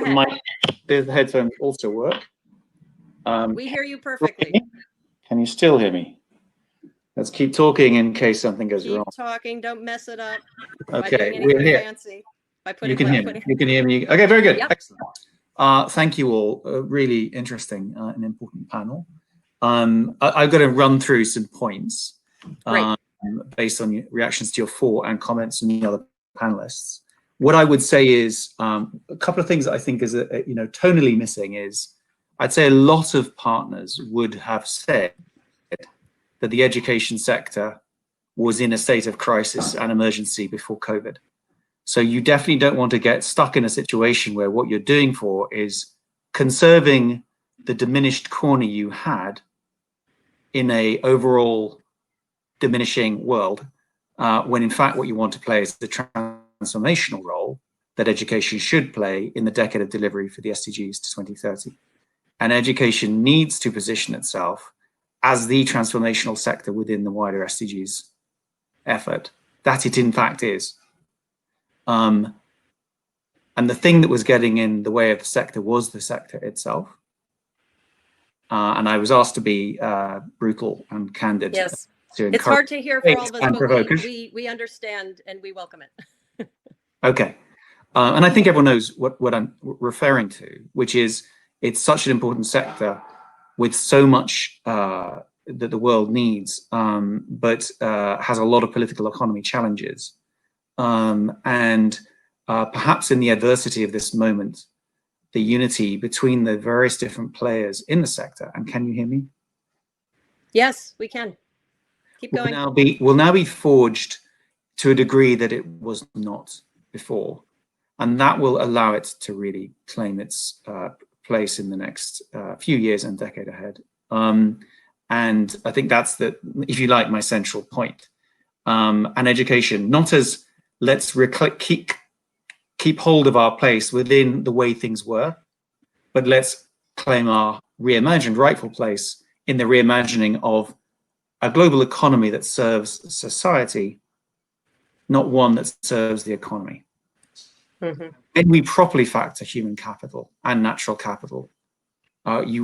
the headphones also work. We hear you perfectly. Can you still hear me? Let's keep talking in case something goes wrong. Keep talking. Don't mess it up. Okay, we're here. Fancy. You can hear me. You can hear me. Okay, very good. Yep. Excellent. Thank you all. Really interesting and important panel. I've got to run through some points based on reactions to your 4 and comments from the other panelists. What I would say is a couple of things that I think is tonally missing is I'd say a lot of partners would have said that the education sector was in a state of crisis and emergency before COVID. So you definitely don't want to get stuck in a situation where what you're doing for is conserving the diminished corner you had in a overall diminishing world, when in fact what you want to play is the transformational role that education should play in the decade of delivery for the SDGs to 2030. And education needs to position itself as the transformational sector within the wider SDGs effort, that it in fact is. And the thing that was getting in the way of the sector was the sector itself. And I was asked to be brutal and candid. Yes, it's hard to hear for all of us, but we understand and we welcome it. Okay. And I think everyone knows what I'm referring to, which is it's such an important sector with so much that the world needs, but has a lot of political economy challenges. And perhaps in the adversity of this moment, the unity between the various different players in the sector, and can you hear me? Yes, we can. Keep going. Will now be forged to a degree that it was not before. And that will allow it to really claim its place in the next few years and decade ahead. And I think that's if you like, my central point. And education, not as let's keep hold of our place within the way things were, but let's claim our reimagined rightful place in the reimagining of a global economy that serves society, not one that serves the economy. Mm-hmm. When we properly factor human capital and natural capital, it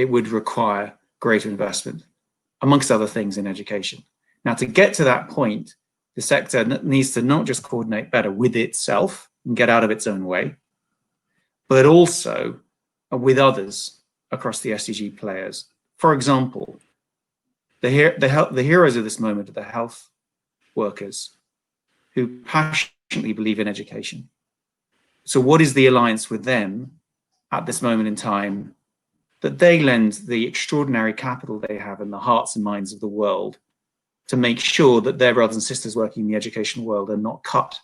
would require greater investment, amongst other things, in education. Now, to get to that point, the sector needs to not just coordinate better with itself and get out of its own way, but also with others across the SDG players. For example, the heroes of this moment are the health workers who passionately believe in education. So what is the alliance with them at this moment in time that they lend the extraordinary capital they have in the hearts and minds of the world to make sure that their brothers and sisters working in the education world are not cut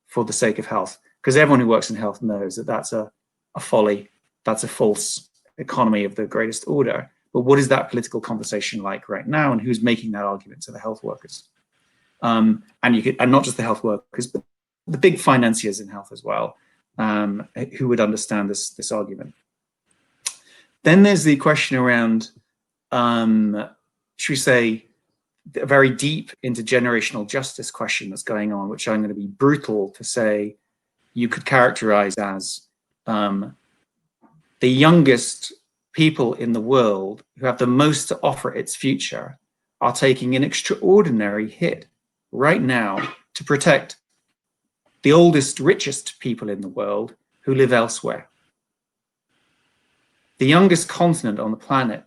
for the sake of health? Because everyone who works in health knows that that's a folly, that's a false economy of the greatest order. But what is that political conversation like right now, and who's making that argument to the health workers? And not just the health workers, but the big financiers in health as well, who would understand this argument. Then there's the question around, should we say, a very deep intergenerational justice question that's going on, which I'm going to be brutal to say you could characterize as the youngest people in the world who have the most to offer its future are taking an extraordinary hit right now to protect the oldest, richest people in the world who live elsewhere. The youngest continent on the planet,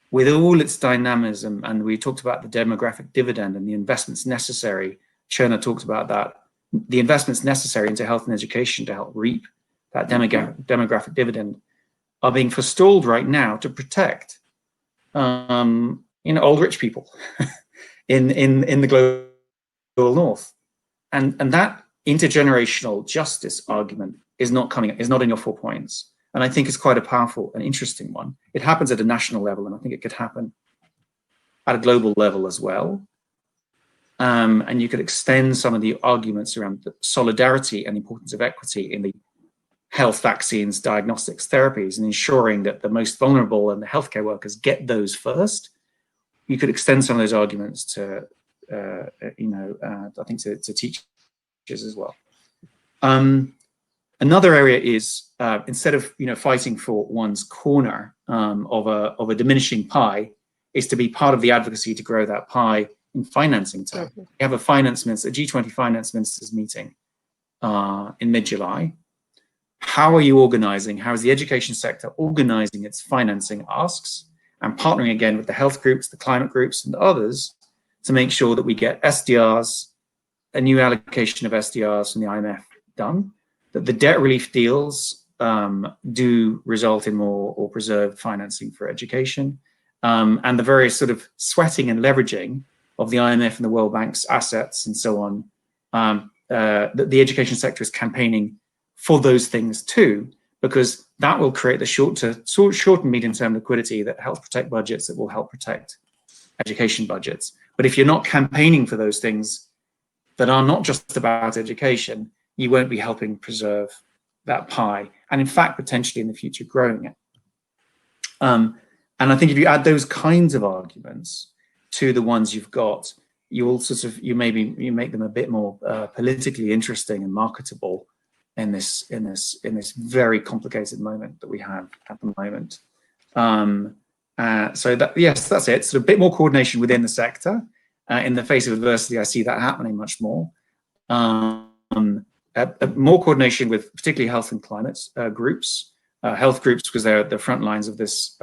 with all its dynamism, and we talked about the demographic dividend and the investments necessary, Cherna talked about that, the investments necessary into health and education to help reap that demographic dividend are being forestalled right now to protect old rich people in the global north. And that intergenerational justice argument is not in your 4 points. And I think it's quite a powerful and interesting one. It happens at a national level, and I think it could happen at a global level as well. And you could extend some of the arguments around the solidarity and importance of equity in the health, vaccines, diagnostics, therapies, and ensuring that the most vulnerable and the healthcare workers get those first. You could extend some of those arguments to, I think to teachers as well. Another area is instead of fighting for one's corner of a diminishing pie, is to be part of the advocacy to grow that pie in financing terms. We have a G20 finance ministers meeting in mid-July. How are you organizing? How is the education sector organizing its financing asks and partnering again with the health groups, the climate groups, and others to make sure that we get SDRs a new allocation of SDRs from the IMF done, that the debt relief deals do result in more or preserved financing for education, and the various sort of sweating and leveraging of the IMF and the World Bank's assets and so on. The education sector is campaigning for those things too, because that will create the short and medium term liquidity that helps protect budgets, that will help protect education budgets. But if you're not campaigning for those things that are not just about education, you won't be helping preserve that pie, and in fact, potentially in the future, growing it. And I think if you add those kinds of arguments to the ones you've got, you make them a bit more politically interesting and marketable in this very complicated moment that we have at the moment. So yes, that's it. So a bit more coordination within the sector. In the face of adversity, I see that happening much more. More coordination with particularly health and climate groups, health groups, because they're the front lines of this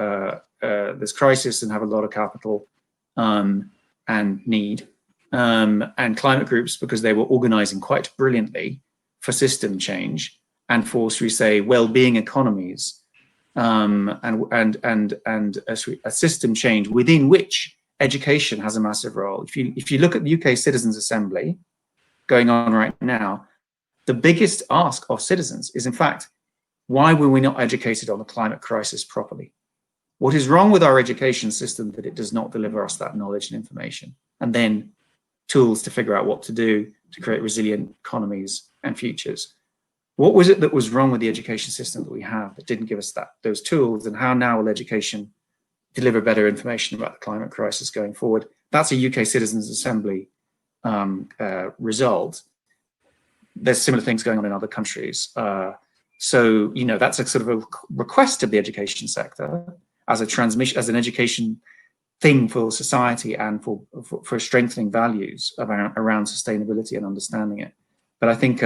this crisis and have a lot of capital and need, and climate groups because they were organizing quite brilliantly for system change and for, should we say, well-being economies, and a system change within which education has a massive role. If you look at the UK Citizens Assembly going on right now, the biggest ask of citizens is, in fact, why were we not educated on the climate crisis properly? What is wrong with our education system that it does not deliver us that knowledge and information, and then tools to figure out what to do to create resilient economies and futures? What was it that was wrong with the education system that we have that didn't give us those tools, and how now will education deliver better information about the climate crisis going forward? That's a UK Citizens Assembly result. There's similar things going on in other countries. So, that's a sort of a request of the education sector as a transmission, as an education thing for society and for strengthening values around sustainability and understanding it. But I think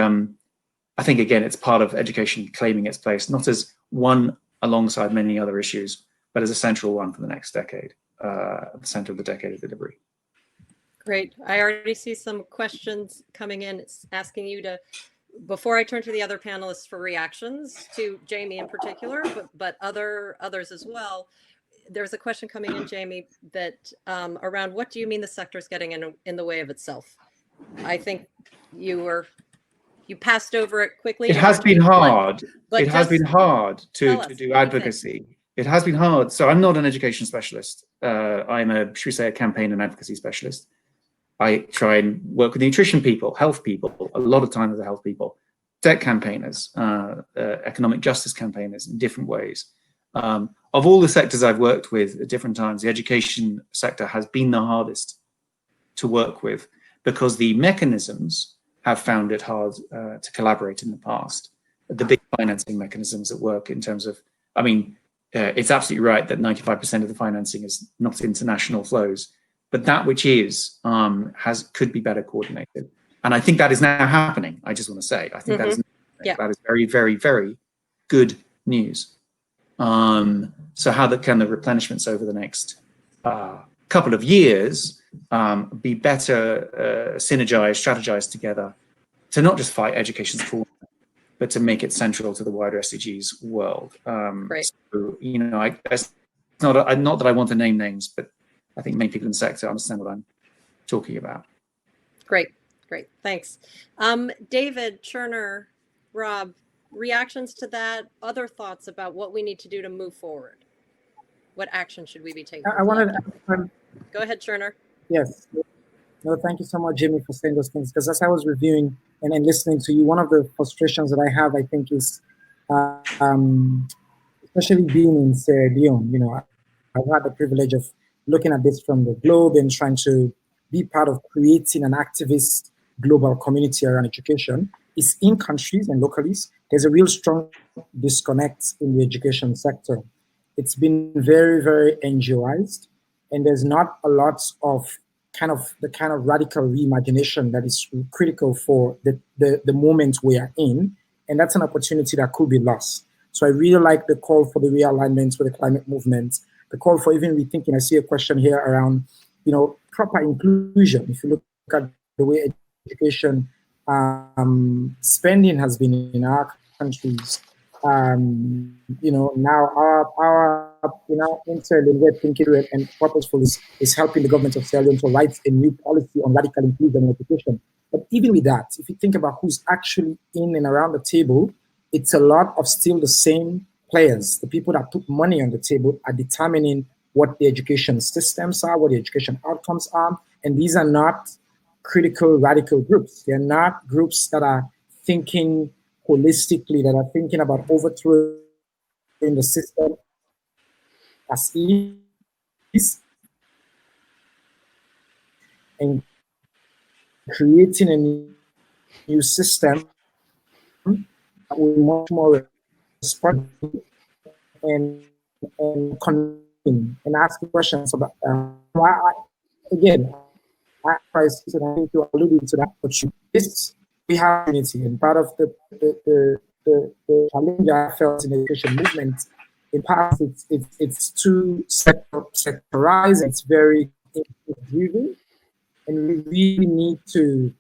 again, it's part of education claiming its place, not as one alongside many other issues, but as a central one for the next decade, at the center of the decade of delivery. Great. I already see some questions coming in. It's asking you to, before I turn to the other panelists for reactions, to Jamie in particular, but others as well. There's a question coming in, Jamie, that around what do you mean the sector is getting in the way of itself? I think you passed over it quickly. It has been hard. It has been hard to do advocacy. It has been hard. So I'm not an education specialist. I'm should we say, a campaign and advocacy specialist. I try and work with nutrition people, health people, a lot of time with the health people, debt campaigners, economic justice campaigners in different ways. Of all the sectors I've worked with at different times, the education sector has been the hardest to work with because the mechanisms have found it hard to collaborate in the past. The big financing mechanisms that work in terms of, it's absolutely right that 95% of the financing is not international flows, but that which is could be better coordinated, and I think that is now happening. I just want to say, I think that is very, very, very good news. So how can the replenishments over the next couple of years be better synergized, strategized together to not just fight education's corner, but to make it central to the wider SDGs world. Right. So, it's not that I want to name names, but I think many people in the sector understand what I'm talking about. Great. Thanks. David, Cherner, Rob, reactions to that, other thoughts about what we need to do to move forward? What action should we be taking? I wanted to... Go ahead, Cherner. Yes. No, thank you so much, Jimmy, for saying those things, because as I was reviewing and listening to you, one of the frustrations that I have, I think, is especially being in Sierra Leone. I've had the privilege of looking at this from the globe and trying to be part of creating an activist global community around education. Is in countries and localities, there's a real strong disconnect in the education sector. It's been very, very NGOized, and there's not a lot of the kind of radical reimagination that is critical for the moment we are in, and that's an opportunity that could be lost. So I really like the call for the realignment with the climate movement, the call for even rethinking. I see a question here around, proper inclusion. If you look at the way education spending has been in our countries. Now our interlink we're thinking and purposeful is helping the government of Sierra Leone to write a new policy on radical inclusion in education. But even with that, if you think about who's actually in and around the table, it's a lot of still the same players. The people that put money on the table are determining what the education systems are, what the education outcomes are. And these are not critical, radical groups. They're not groups that are thinking holistically, that are thinking about overthrowing the system as is and creating a new system that will be much more responsive and asking questions about why. Again, I think you alluded to that, but we have unity, and part of the challenge I felt in the education movement in past, it's too sectorized, it's very driven, and we really need to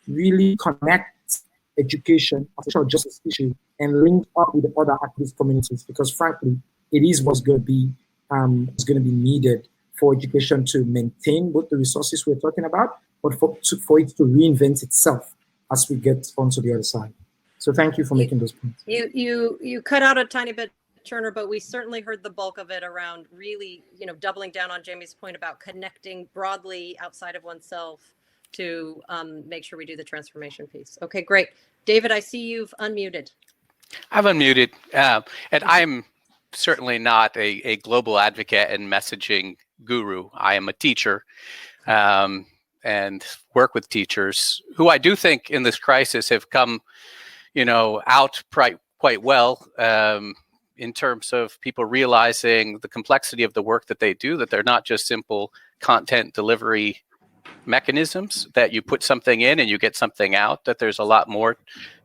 really connect education, social justice issue, and link up with the other activist communities, because frankly, it is what's going to be needed for education to maintain both the resources we're talking about, but for it to reinvent itself as we get onto the other side. So thank you for making those points. You cut out a tiny bit, Turner, but we certainly heard the bulk of it around really, doubling down on Jamie's point about connecting broadly outside of oneself to make sure we do the transformation piece. Okay, great. David, I see you've unmuted. I've unmuted, and I'm certainly not a global advocate and messaging guru. I am a teacher and work with teachers who I do think in this crisis have come, out quite well in terms of people realizing the complexity of the work that they do, that they're not just simple content delivery mechanisms that you put something in and you get something out, that there's a lot more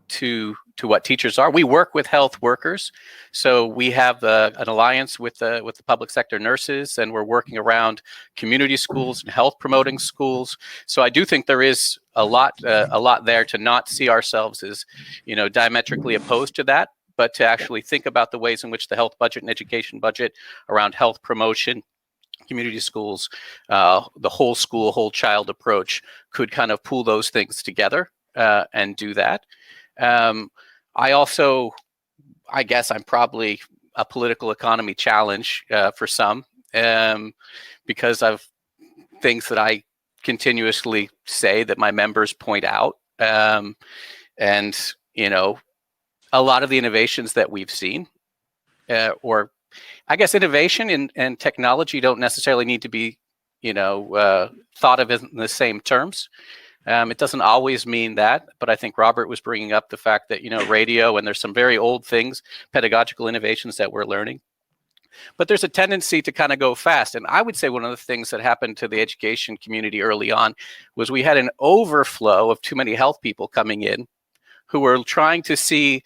to what teachers are. We work with health workers, so we have an alliance with the public sector nurses, and we're working around community schools and health promoting schools. So I do think there is a lot there to not see ourselves as diametrically opposed to that, but to actually think about the ways in which the health budget and education budget around health promotion, community schools, the whole school, whole child approach could kind of pull those things together and do that. I guess I'm probably a political economy challenge for some because of things that I continuously say that my members point out. And, a lot of the innovations that we've seen, or I guess innovation and technology don't necessarily need to be, thought of in the same terms. It doesn't always mean that, but I think Robert was bringing up the fact that, radio, and there's some very old things, pedagogical innovations that we're learning. But there's a tendency to kind of go fast. And I would say one of the things that happened to the education community early on was we had an overflow of too many health people coming in who were trying to see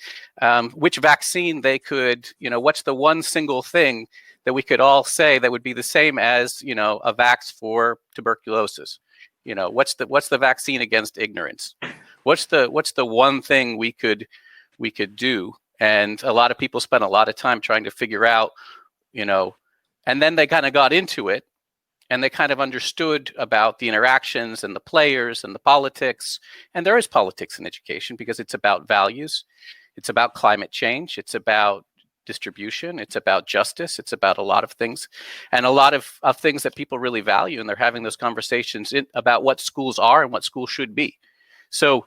which vaccine they could, what's the one single thing that we could all say that would be the same as, a vax for tuberculosis. What's the vaccine against ignorance? What's the one thing we could do? And a lot of people spent a lot of time trying to figure out, and then they kind of got into it and they kind of understood about the interactions and the players and the politics. And there is politics in education because it's about values. It's about climate change. It's about distribution. It's about justice. It's about a lot of things, and a lot of things that people really value. And they're having those conversations about what schools are and what schools should be. So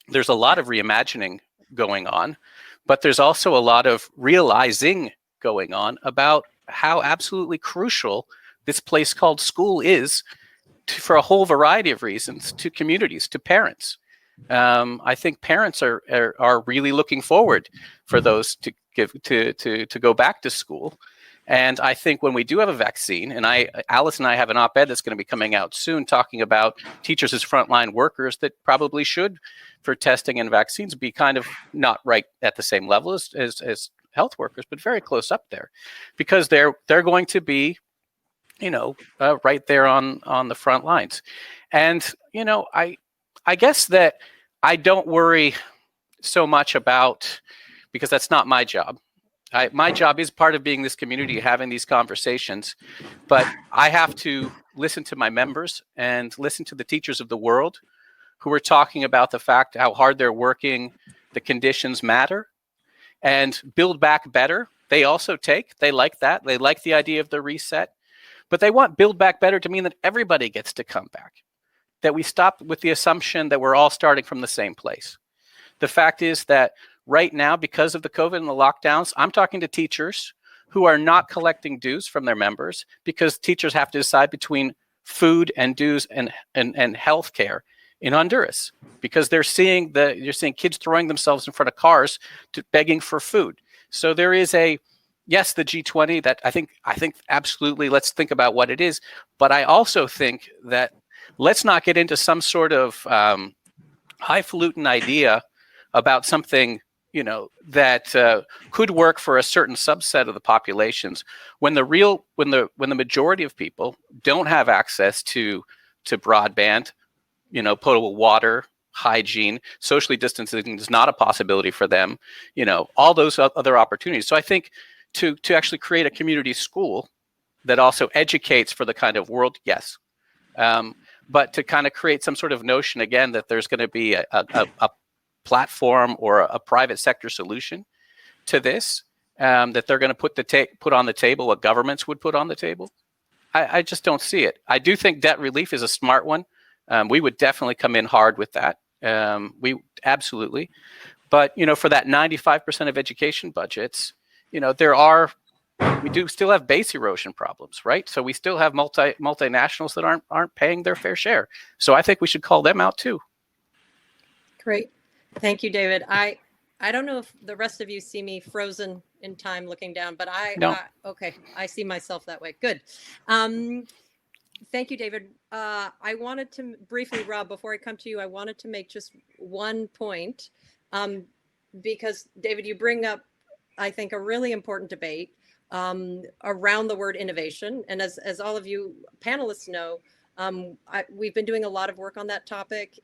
there's a lot of reimagining going on, but there's also a lot of realizing going on about how absolutely crucial this place called school is for a whole variety of reasons, to communities, to parents. I think parents are really looking forward for those to go back to school. And I think when we do have a vaccine, and Alice and I have an op-ed that's going to be coming out soon talking about teachers as frontline workers that probably should, for testing and vaccines, be kind of not right at the same level as health workers, but very close up there, because they're going to be right there on the front lines. And, I guess that I don't worry so much about, because that's not my job. My job is part of being this community, having these conversations, but I have to listen to my members and listen to the teachers of the world who are talking about the fact how hard they're working, the conditions matter, and build back better. They also they like that. They like the idea of the reset, but they want build back better to mean that everybody gets to come back, that we stop with the assumption that we're all starting from the same place. The fact is that right now, because of the COVID and the lockdowns, I'm talking to teachers who are not collecting dues from their members because teachers have to decide between food and dues and healthcare in Honduras, because you're seeing kids throwing themselves in front of cars begging for food. So there is the G20 that I think absolutely, let's think about what it is. But I also think that let's not get into some sort of highfalutin idea about something that could work for a certain subset of the populations when the majority of people don't have access to broadband, potable water, hygiene, socially distancing is not a possibility for them, all those other opportunities. So I think to actually create a community school that also educates for the kind of world, yes. But to kind of create some sort of notion again that there's going to be a platform or a private sector solution to this, that they're going to put on the table what governments would put on the table. I just don't see it. I do think debt relief is a smart one. We would definitely come in hard with that. We absolutely. But, for that 95% of education budgets, we do still have base erosion problems, right? So we still have multinationals that aren't paying their fair share. So I think we should call them out too. Great. Thank you, David. I don't know if the rest of you see me frozen in time looking down, but okay, I see myself that way. Good. Thank you, David. I wanted to briefly, Rob, before I come to you, I wanted to make just one point, because David, you bring up, I think, a really important debate around the word innovation. And as all of you panelists know, we've been doing a lot of work on that topic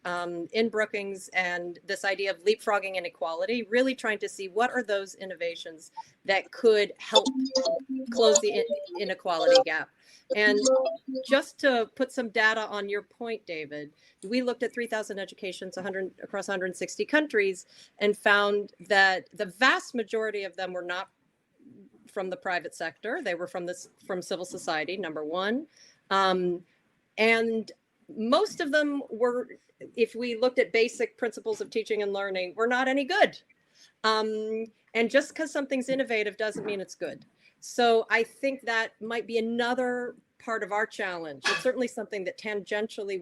in Brookings, and this idea of leapfrogging inequality, really trying to see what are those innovations that could help close the inequality gap. And just to put some data on your point, David, we looked at 3,000 educations across 160 countries and found that the vast majority of them were not from the private sector. They were from civil society, number one. And most of them were, if we looked at basic principles of teaching and learning, were not any good. And just because something's innovative doesn't mean it's good. So I think that might be another part of our challenge. It's certainly something that tangentially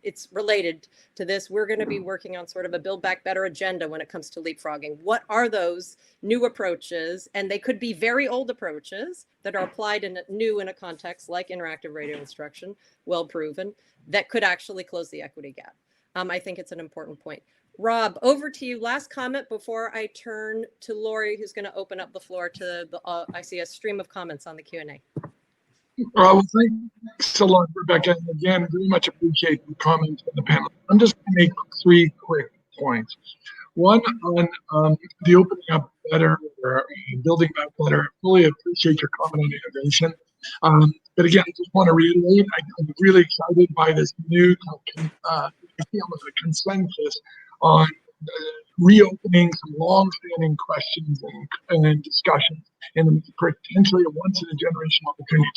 it's related to this. We're going to be working on sort of a Build Back Better agenda when it comes to leapfrogging. What are those new approaches? And they could be very old approaches that are applied in a context like interactive radio instruction, well proven, that could actually close the equity gap. I think it's an important point. Rob, over to you. Last comment before I turn to Lori, who's going to open up the floor to I see a stream of comments on the Q&A. Well, thanks a lot, Rebecca. And again, very much appreciate the comments on the panel. I'm just going to make 3 quick points. One on the opening up better or building back better. I fully appreciate your comment on innovation. But again, I just want to reiterate, I'm really excited by this new almost a consensus on reopening some long-standing questions and discussions, and potentially a once-in-a-generation opportunity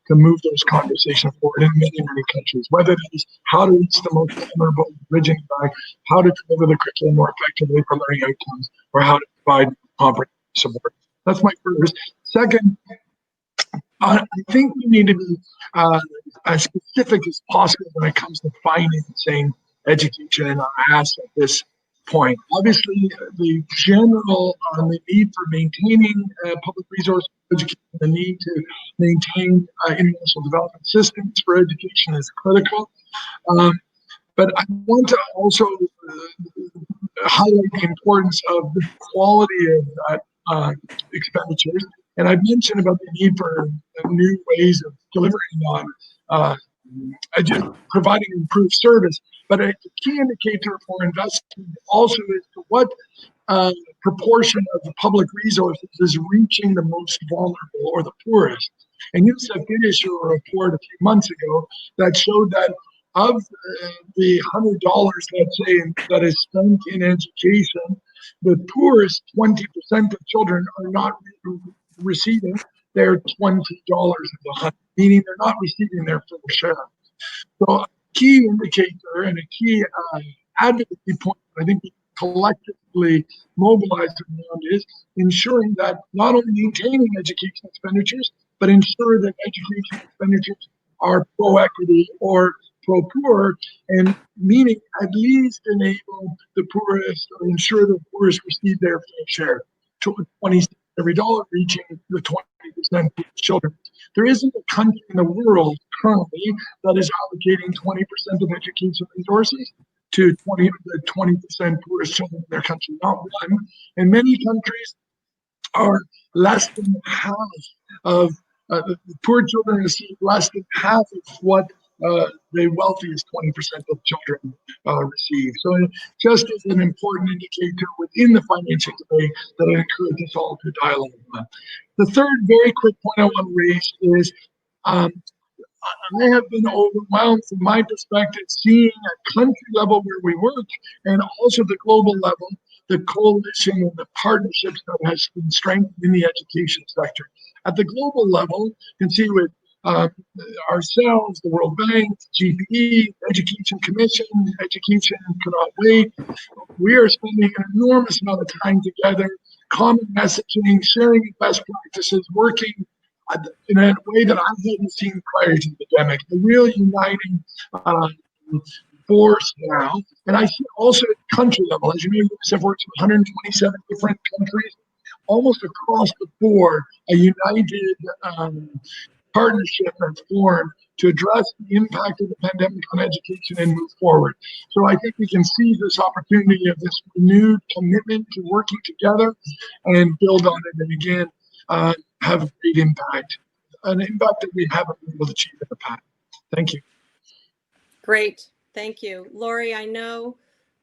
to move those conversations forward in many, many countries, whether it is how to reach the most vulnerable, bridging back, how to deliver the curriculum more effectively for learning outcomes, or how to provide comprehensive support. That's my first. Second, I think we need to be as specific as possible when it comes to financing education in our ask at this point. Obviously, the general on the need for maintaining public resource education, the need to maintain international development systems for education is critical. But I want to also highlight the importance of the quality of that expenditures. And I've mentioned about the need for new ways of delivering on providing improved service. But a key indicator for investment also is to what proportion of the public resources is reaching the most vulnerable or the poorest. And UNICEF did issue a report a few months ago that showed that of the $100, let's say, that is spent in education, the poorest 20% of children are not receiving their $20 of the 100, meaning they're not receiving their full share. So a key indicator and a key advocacy point that I think we collectively mobilize around is ensuring that not only maintaining education expenditures, but ensure that education expenditures are pro-equity or pro-poor, and meaning at least enable the poorest or ensure the poorest receive their fair share. 20 cents every dollar reaching the 20% of children. There isn't a country in the world currently that is allocating 20% of education resources to the 20% poorest children in their country, not one. And many countries are less than half of the poor children receive less than half of what the wealthiest 20% of children receive. So it just is an important indicator within the financial debate that I encourage us all to dialogue on. The third very quick point I want to raise is I have been overwhelmed from my perspective seeing at country level where we work and also the global level, the coalition and the partnerships that has been strengthened in the education sector. At the global level, you can see with ourselves, the World Bank, GPE, Education Commission, Education Cannot Wait. We are spending an enormous amount of time together, common messaging, sharing best practices, working in a way that I hadn't seen prior to the pandemic. A real uniting force now. And I see also at country level, as you know, UNICEF works with 127 different countries, almost across the board, a united partnership and formed to address the impact of the pandemic on education and move forward. So I think we can seize this opportunity of this renewed commitment to working together and build on it, and again, have a great impact, an impact that we haven't been able to achieve in the past. Thank you. Great. Thank you. Lori, I know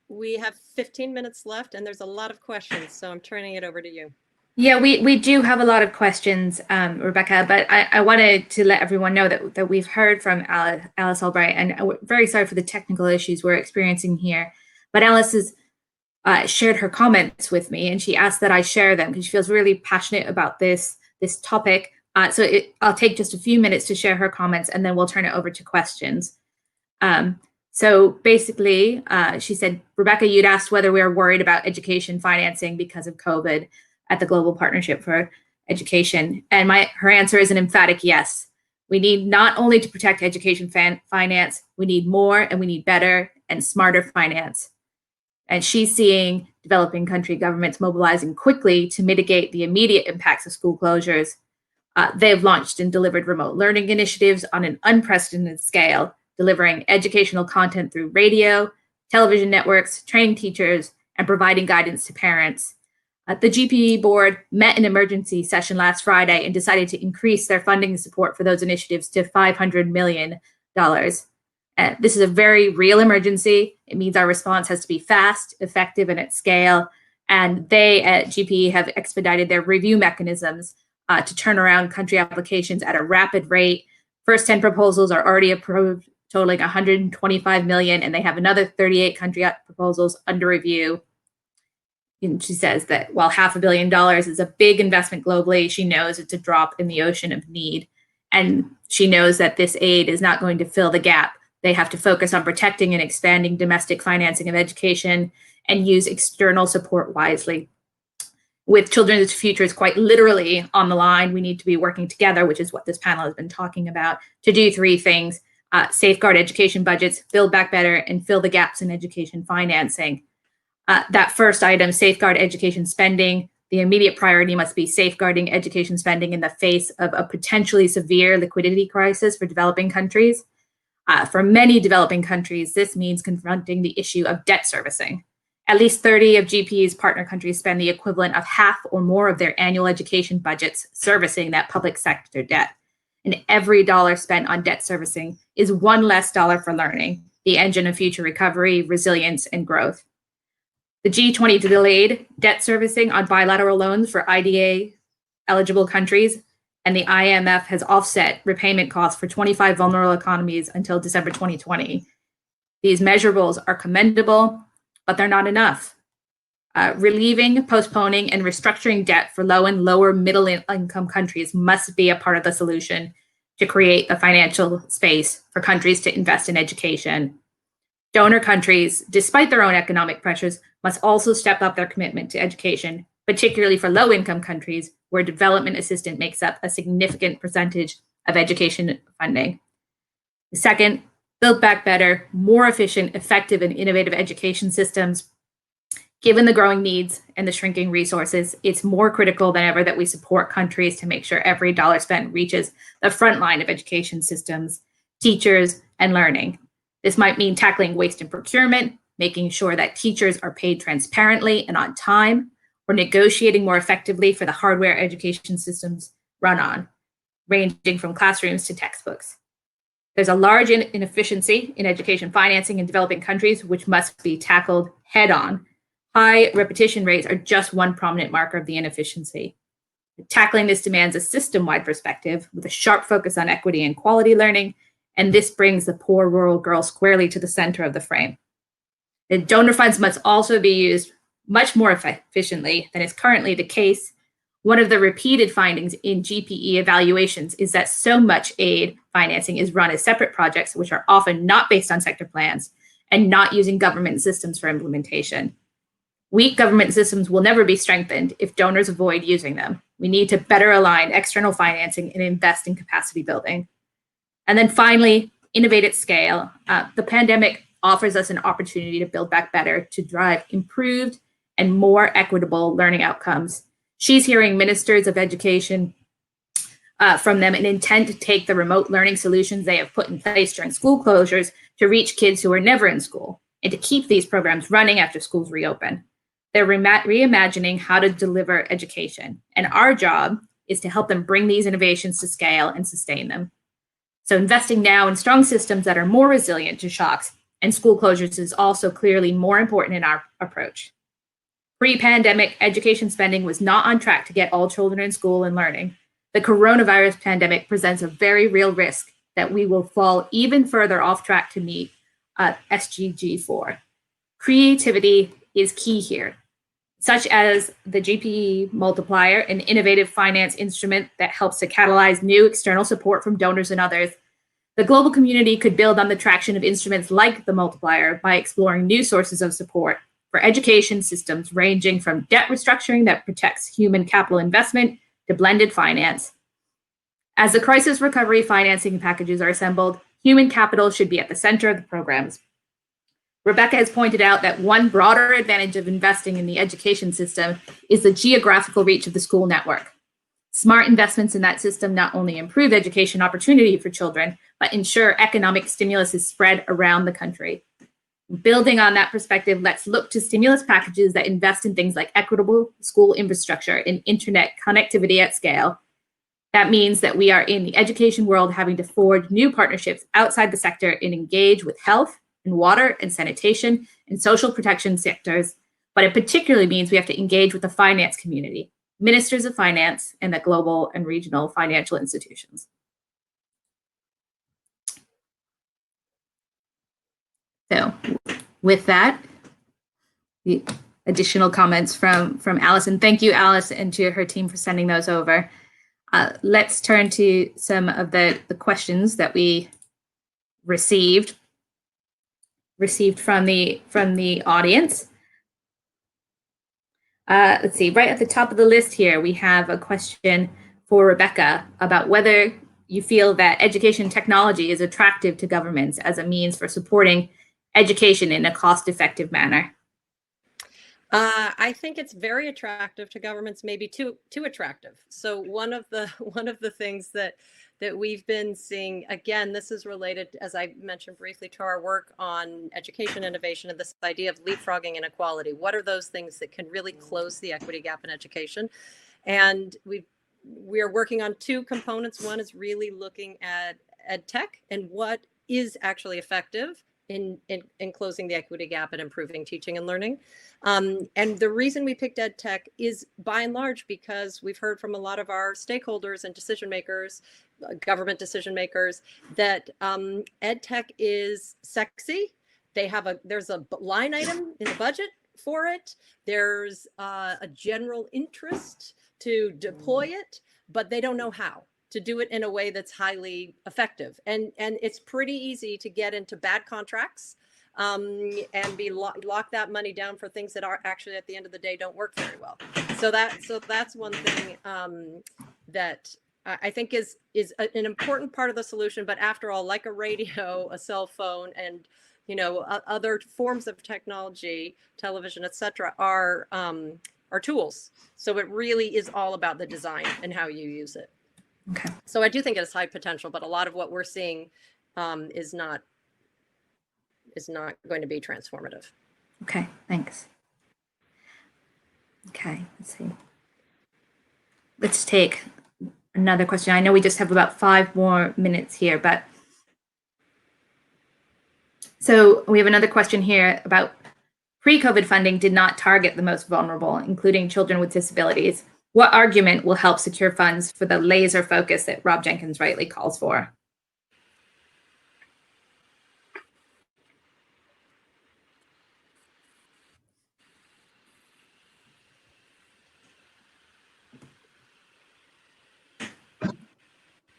we have 15 minutes left and there's a lot of questions, so I'm turning it over to you. Yeah, we do have a lot of questions, Rebecca, but I wanted to let everyone know that we've heard from Alice Albright, and we're very sorry for the technical issues we're experiencing here. But Alice has shared her comments with me, and she asked that I share them because she feels really passionate about this topic. So I'll take just a few minutes to share her comments, and then we'll turn it over to questions. So basically, she said, Rebecca, you'd asked whether we are worried about education financing because of COVID at the Global Partnership for Education. And her answer is an emphatic yes. We need not only to protect education finance, we need more and we need better and smarter finance. And she's seeing developing country governments mobilizing quickly to mitigate the immediate impacts of school closures. They have launched and delivered remote learning initiatives on an unprecedented scale, delivering educational content through radio, television networks, training teachers, and providing guidance to parents. The GPE board met an emergency session last Friday and decided to increase their funding support for those initiatives to $500 million. This is a very real emergency. It means our response has to be fast, effective, and at scale. And they at GPE have expedited their review mechanisms to turn around country applications at a rapid rate. First 10 proposals are already approved, totaling $125 million, and they have another 38 country proposals under review. And she says that while $500 million is a big investment globally, she knows it's a drop in the ocean of need. And she knows that this aid is not going to fill the gap. They have to focus on protecting and expanding domestic financing of education and use external support wisely. With children's futures quite literally on the line, we need to be working together, which is what this panel has been talking about, to do three things: safeguard education budgets, build back better, and fill the gaps in education financing. That first item, safeguard education spending, the immediate priority must be safeguarding education spending in the face of a potentially severe liquidity crisis for developing countries. For many developing countries, this means confronting the issue of debt servicing. At least 30 of GPE's partner countries spend the equivalent of half or more of their annual education budgets servicing that public sector debt. And every dollar spent on debt servicing is one less dollar for learning, the engine of future recovery, resilience, and growth. The G20 delayed debt servicing on bilateral loans for IDA eligible countries, and the IMF has offset repayment costs for 25 vulnerable economies until December 2020. These measurables are commendable, but they're not enough. Relieving, postponing, and restructuring debt for low and lower middle income countries must be a part of the solution to create the financial space for countries to invest in education. Donor countries, despite their own economic pressures, must also step up their commitment to education, particularly for low income countries where development assistance makes up a significant percentage of education funding. Second, build back better, more efficient, effective, and innovative education systems. Given the growing needs and the shrinking resources, it's more critical than ever that we support countries to make sure every dollar spent reaches the front line of education systems, teachers, and learning. This might mean tackling waste in procurement, making sure that teachers are paid transparently and on time, or negotiating more effectively for the hardware education systems run on, ranging from classrooms to textbooks. There's a large inefficiency in education financing in developing countries, which must be tackled head on. High repetition rates are just one prominent marker of the inefficiency. Tackling this demands a system-wide perspective with a sharp focus on equity and quality learning, and this brings the poor rural girl squarely to the center of the frame. The donor funds must also be used much more efficiently than is currently the case. One of the repeated findings in GPE evaluations is that so much aid financing is run as separate projects, which are often not based on sector plans and not using government systems for implementation. Weak government systems will never be strengthened if donors avoid using them. We need to better align external financing and invest in capacity building. And then finally, innovate at scale. The pandemic offers us an opportunity to build back better, to drive improved and more equitable learning outcomes. She's hearing ministers of education from them an intent to take the remote learning solutions they have put in place during school closures to reach kids who are never in school and to keep these programs running after schools reopen. They're reimagining how to deliver education, and our job is to help them bring these innovations to scale and sustain them. So investing now in strong systems that are more resilient to shocks and school closures is also clearly more important in our approach. Pre-pandemic, education spending was not on track to get all children in school and learning. The coronavirus pandemic presents a very real risk that we will fall even further off track to meet SDG 4. Creativity is key here, such as the GPE multiplier, an innovative finance instrument that helps to catalyze new external support from donors and others. The global community could build on the traction of instruments like the multiplier by exploring new sources of support for education systems ranging from debt restructuring that protects human capital investment to blended finance. As the crisis recovery financing packages are assembled, human capital should be at the center of the programs. Rebecca has pointed out that one broader advantage of investing in the education system is the geographical reach of the school network. Smart investments in that system not only improve education opportunity for children, but ensure economic stimulus is spread around the country. Building on that perspective, let's look to stimulus packages that invest in things like equitable school infrastructure and internet connectivity at scale. That means that we are in the education world having to forge new partnerships outside the sector and engage with health and water and sanitation and social protection sectors, but it particularly means we have to engage with the finance community, ministers of finance, and the global and regional financial institutions. So with that, the additional comments from Alison. Thank you, Alice, and to her team for sending those over. Let's turn to some of the questions that we received from the audience. Let's see, right at the top of the list here, we have a question for Rebecca about whether you feel that education technology is attractive to governments as a means for supporting education in a cost-effective manner. I think it's very attractive to governments, maybe too attractive. So one of the things that we've been seeing, again, this is related, as I mentioned briefly, to our work on education innovation and this idea of leapfrogging inequality. What are those things that can really close the equity gap in education? And we are working on two components. One is really looking at ed tech and what is actually effective in closing the equity gap and improving teaching and learning. And the reason we picked ed tech is by and large because we've heard from a lot of our stakeholders and decision makers, government decision makers, that ed tech is sexy. There's a line item in the budget for it. There's a general interest to deploy it, but they don't know how to do it in a way that's highly effective. And it's pretty easy to get into bad contracts and lock that money down for things that are actually at the end of the day don't work very well. So that's one thing that I think is an important part of the solution. But after all, like a radio, a cell phone, and other forms of technology, television, etc., are tools. So it really is all about the design and how you use it. Okay. So I do think it has high potential, but a lot of what we're seeing is not going to be transformative. Okay, thanks. Okay, let's see. Let's take another question. I know we just have about 5 more minutes here, but so we have another question here about pre-COVID funding did not target the most vulnerable, including children with disabilities. What argument will help secure funds for the laser focus that Rob Jenkins rightly calls for?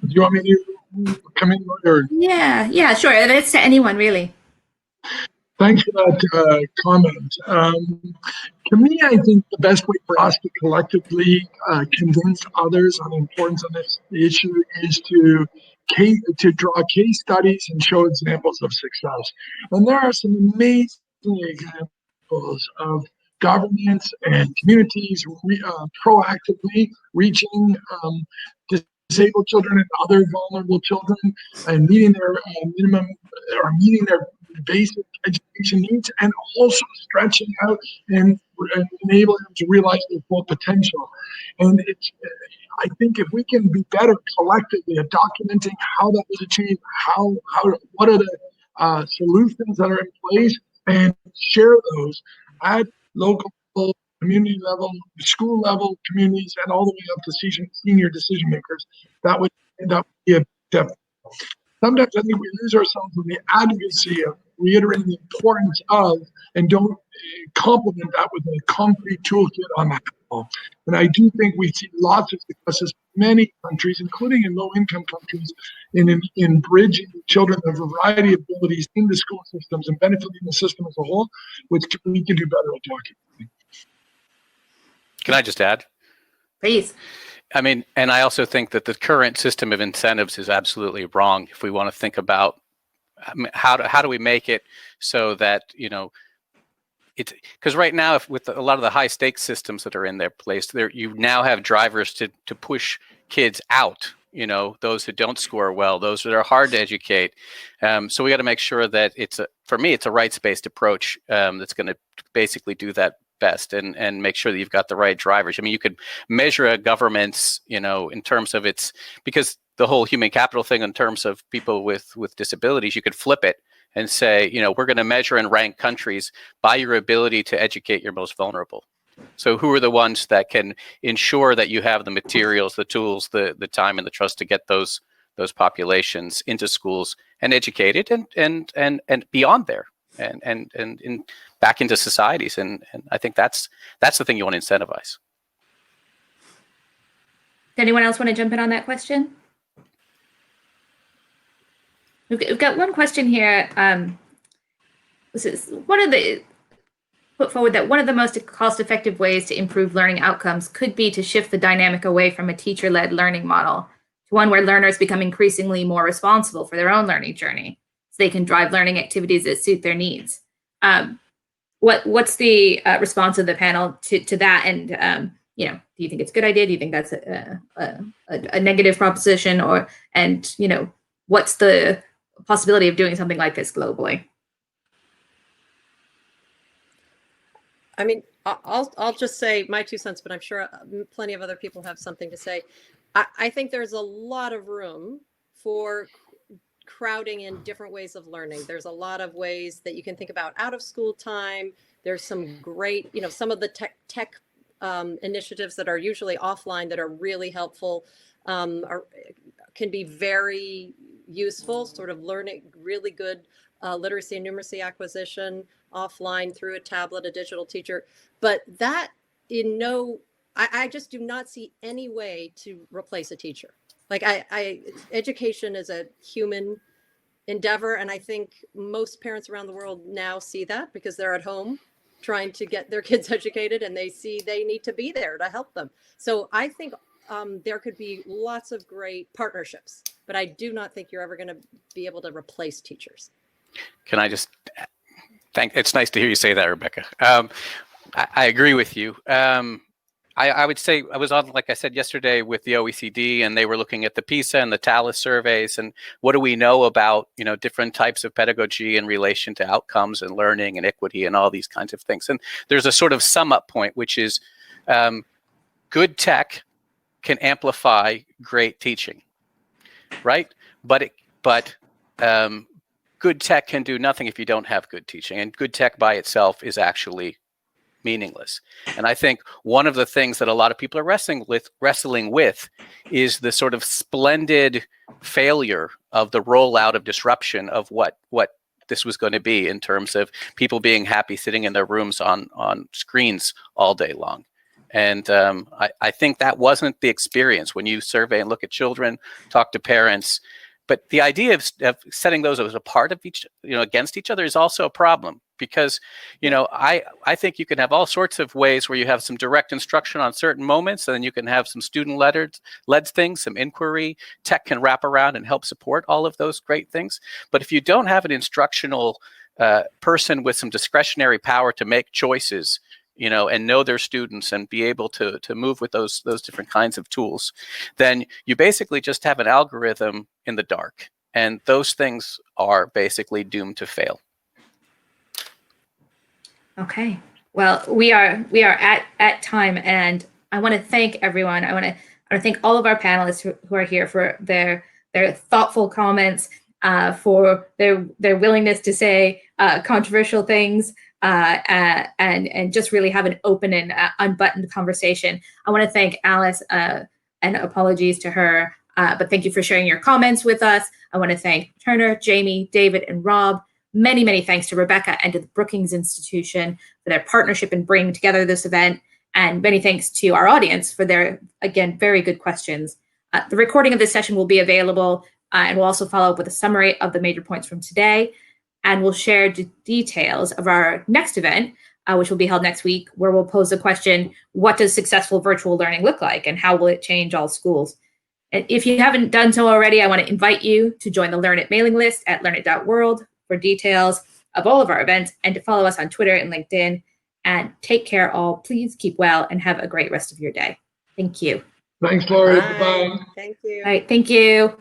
Do you want me to come in? Or? Yeah, sure. It's to anyone, really. Thanks for that comment. To me, I think the best way for us to collectively convince others on the importance of this issue is to draw case studies and show examples of success. And there are some amazing examples of governments and communities proactively reaching disabled children and other vulnerable children and meeting their minimum or meeting their basic education needs, and also stretching out and enabling them to realize their full potential. And I think if we can be better collectively at documenting how that was achieved, what are the solutions that are in place, and share those at local, community level, school level, communities, and all the way up to senior decision makers, that would be a step. Sometimes I think we lose ourselves in the advocacy of reiterating the importance of, and don't complement that with a concrete toolkit on that level. And I do think we see lots of successes in many countries, including in low-income countries, in bridging children of a variety of abilities into school systems and benefiting the system as a whole, which we can do better at documenting. Can I just add? Please. I mean, and I also think that the current system of incentives is absolutely wrong. If we want to think about how do we make it so that, it's because right now, with a lot of the high stakes systems that are in their place, you now have drivers to push kids out. Those who don't score well, those that are hard to educate. So we got to make sure that for me, it's a rights-based approach that's going to basically do that best and make sure that you've got the right drivers. I mean, you could measure a government's, in terms of because the whole human capital thing in terms of people with disabilities, you could flip it and say, we're going to measure and rank countries by your ability to educate your most vulnerable. So who are the ones that can ensure that you have the materials, the tools, the time and the trust to get those populations into schools and educated and beyond there and back into societies. And I think that's the thing you want to incentivize. Does anyone else want to jump in on that question? We've got one question here. This is put forward that one of the most cost-effective ways to improve learning outcomes could be to shift the dynamic away from a teacher-led learning model to one where learners become increasingly more responsible for their own learning journey, so they can drive learning activities that suit their needs. what's the response of the panel to that? And do you think it's a good idea? Do you think that's a negative proposition? And what's the possibility of doing something like this globally? I mean, I'll just say my 2 cents, but I'm sure plenty of other people have something to say. I think there's a lot of room for crowding in different ways of learning. There's a lot of ways that you can think about out of school time. There's some great, some of the tech initiatives that are usually offline that are really helpful, can be very useful, sort of learning really good literacy and numeracy acquisition offline through a tablet, a digital teacher. But that I just do not see any way to replace a teacher. Like education is a human endeavor. And I think most parents around the world now see that because they're at home trying to get their kids educated and they see they need to be there to help them. So I think there could be lots of great partnerships, but I do not think you're ever going to be able to replace teachers. Can I just it's nice to hear you say that, Rebecca. I agree with you. I would say I was on, like I said yesterday, with the OECD, and they were looking at the PISA and the TALIS surveys, and what do we know about different types of pedagogy in relation to outcomes and learning and equity and all these kinds of things. And there's a sort of sum up point, which is good tech can amplify great teaching, right? But good tech can do nothing if you don't have good teaching, and good tech by itself is actually meaningless. And I think one of the things that a lot of people are wrestling with is the sort of splendid failure of the rollout of disruption of what this was going to be in terms of people being happy sitting in their rooms on screens all day long. And I think that wasn't the experience when you survey and look at children, talk to parents. But the idea of setting those as a part of each, against each other is also a problem because, I think you can have all sorts of ways where you have some direct instruction on certain moments, and then you can have some student-led things, some inquiry. Tech can wrap around and help support all of those great things. But if you don't have an instructional person with some discretionary power to make choices, and know their students and be able to move with those different kinds of tools, then you basically just have an algorithm in the dark. And those things are basically doomed to fail. Okay. Well, we are at time, and I want to thank everyone. I want to thank all of our panelists who are here for their thoughtful comments, for their willingness to say controversial things, and just really have an open and unbuttoned conversation. I want to thank Alice, and apologies to her, but thank you for sharing your comments with us. I want to thank Turner, Jamie, David, and Rob. Many, many thanks to Rebecca and to the Brookings Institution for their partnership in bringing together this event. And many thanks to our audience for their, again, very good questions. The recording of this session will be available, and we'll also follow up with a summary of the major points from today. And we'll share details of our next event, which will be held next week, where we'll pose the question, what does successful virtual learning look like, and how will it change all schools? And if you haven't done so already, I want to invite you to join the Learn It mailing list at learnit.world for details of all of our events, and to follow us on Twitter and LinkedIn. And take care all. Please keep well and have a great rest of your day. Thank you. Thanks, Laurie. Bye. Bye. Thank you. All right. Thank you.